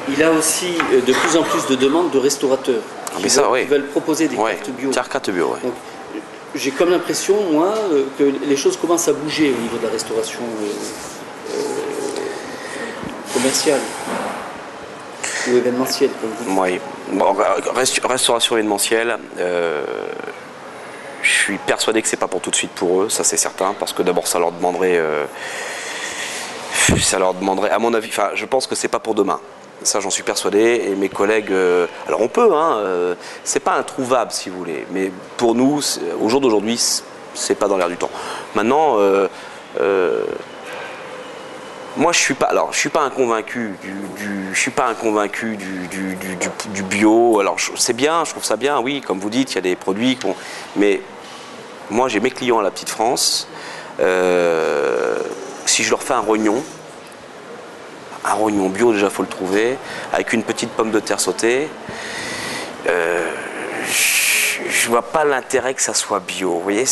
Il a aussi de plus en plus de demandes de restaurateurs qui veulent proposer des cartes bio. Cartes bio, ouais. Donc, j'ai comme l'impression, moi, que les choses commencent à bouger au niveau de la restauration commerciale ou événementielle, comme vous dites. Oui. Bon, restauration événementielle, je suis persuadé que c'est pas pour tout de suite pour eux, ça c'est certain, parce que d'abord ça leur demanderait, à mon avis, enfin je pense que c'est pas pour demain. Ça j'en suis persuadé, et mes collègues, alors on peut, hein, c'est pas introuvable si vous voulez, mais pour nous, au jour d'aujourd'hui, c'est pas dans l'air du temps. Maintenant, moi, je suis pas un convaincu du bio. Alors, c'est bien, je trouve ça bien, oui, comme vous dites, il y a des produits, mais moi, j'ai mes clients à la Petite France. Si je leur fais un rognon bio, déjà, faut le trouver, avec une petite pomme de terre sautée. Je vois pas l'intérêt que ça soit bio. Vous voyez,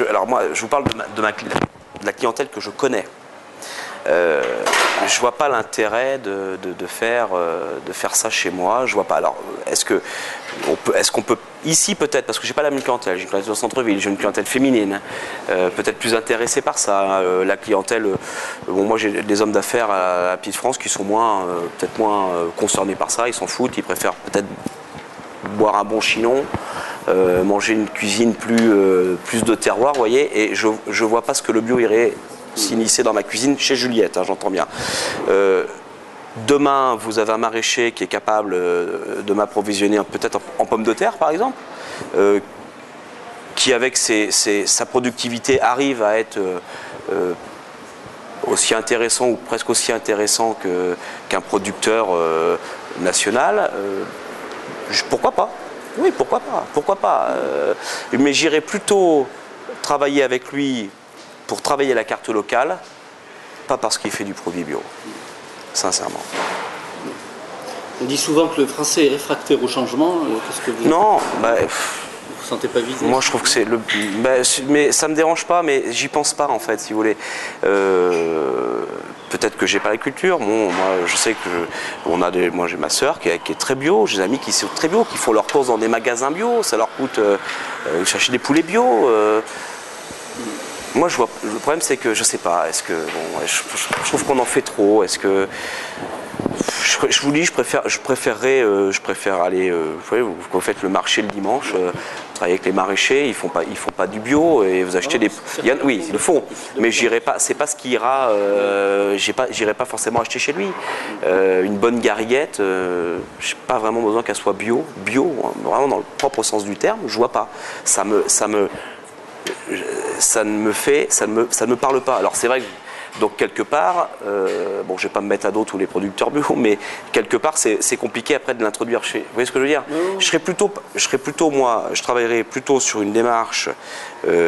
alors moi, je vous parle de la clientèle que je connais. Je vois pas l'intérêt de faire ça chez moi. Je vois pas. Alors, est-ce qu'on peut ici peut-être, parce que j'ai pas la même clientèle, j'ai une clientèle au centre-ville, j'ai une clientèle féminine, peut-être plus intéressée par ça. La clientèle, moi j'ai des hommes d'affaires à la Petite France qui sont peut-être moins concernés par ça. Ils s'en foutent, ils préfèrent peut-être boire un bon chinon. Manger une cuisine plus de terroir, vous voyez, et je vois pas ce que le bio irait s'initier dans ma cuisine chez Juliette, hein, j'entends bien. Demain, vous avez un maraîcher qui est capable de m'approvisionner peut-être en pommes de terre, par exemple, qui avec sa productivité arrive à être aussi intéressant ou presque aussi intéressant qu'un producteur national. Pourquoi pas? Oui, pourquoi pas? Pourquoi pas? Mais j'irai plutôt travailler avec lui pour travailler la carte locale pas parce qu'il fait du produit bio, sincèrement. On dit souvent que le français est réfractaire au changement. Qu'est-ce que vous... Non, vous ne sentez pas visé? Moi je trouve que c'est le... mais ça me dérange pas, mais j'y pense pas en fait, si vous voulez. Peut-être que j'ai pas la culture. Bon, moi je sais que moi j'ai ma soeur qui est très bio, j'ai des amis qui sont très bio, qui font leurs courses dans des magasins bio, ça leur coûte chercher des poulets bio. Moi je vois, le problème c'est que je sais pas, est-ce que je trouve qu'on en fait trop, est-ce que je vous dis, je préfère aller, vous voyez, vous faites le marché le dimanche, travailler avec les maraîchers, ils font pas du bio et vous achetez oui, ils le font, mais j'irai pas, c'est pas ce qui ira, j'irai pas forcément acheter chez lui. Une bonne gariguette, j'ai pas vraiment besoin qu'elle soit bio, vraiment dans le propre sens du terme, je vois pas. Ça ne me parle pas. Alors c'est vrai que donc quelque part, bon, je vais pas me mettre à dos tous les producteurs bio, mais quelque part c'est compliqué après de l'introduire chez. Vous voyez ce que je veux dire? Je travaillerais plutôt sur une démarche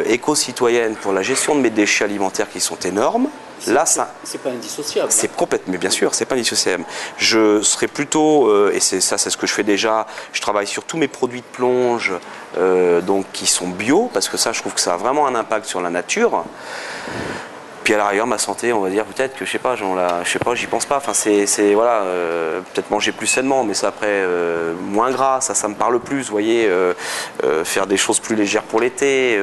éco-citoyenne pour la gestion de mes déchets alimentaires qui sont énormes. Là, ça. C'est pas indissociable. C'est complètement, mais bien sûr, c'est pas indissociable. Je serais plutôt, et c'est ce que je fais déjà. Je travaille sur tous mes produits de plonge, donc qui sont bio, parce que ça, je trouve que ça a vraiment un impact sur la nature. Puis à l'arrière, ma santé, on va dire peut-être que je sais pas, j'y pense pas. Enfin, voilà, peut-être manger plus sainement, mais ça après moins gras, ça me parle plus. Vous voyez, faire des choses plus légères pour l'été.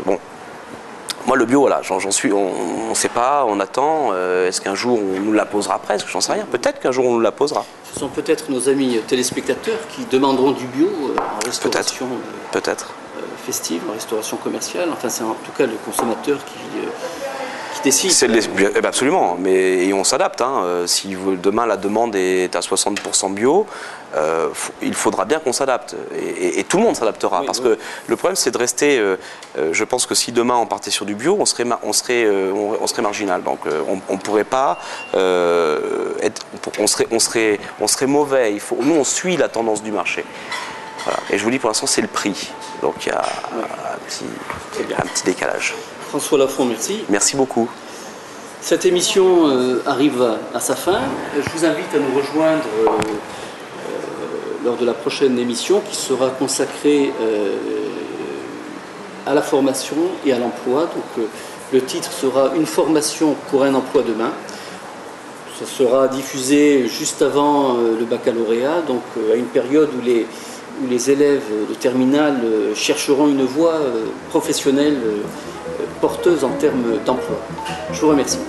Bon, moi le bio, voilà, on ne sait pas, on attend. Est-ce qu'un jour on nous la posera presque? J'en sais rien. Peut-être qu'un jour on nous la posera. Ce sont peut-être nos amis téléspectateurs qui demanderont du bio en restauration. Peut-être. Festive, en restauration commerciale, enfin c'est en tout cas le consommateur qui décide. Absolument, et on s'adapte. Hein. Si demain la demande est à 60% bio, il faudra bien qu'on s'adapte. Et tout le monde s'adaptera. Parce que le problème c'est de rester, je pense que si demain on partait sur du bio, on serait marginal. Donc on ne pourrait pas on serait mauvais. Nous on suit la tendance du marché. Voilà. Et je vous dis pour l'instant c'est le prix, donc il y a un petit décalage. François Lafont, merci. Merci beaucoup. Cette émission arrive à sa fin. Je vous invite à nous rejoindre lors de la prochaine émission qui sera consacrée à la formation et à l'emploi. Donc le titre sera « Une formation pour un emploi demain ». Ça sera diffusé juste avant le baccalauréat, donc à une période où les élèves de terminale chercheront une voie professionnelle porteuse en termes d'emploi. Je vous remercie.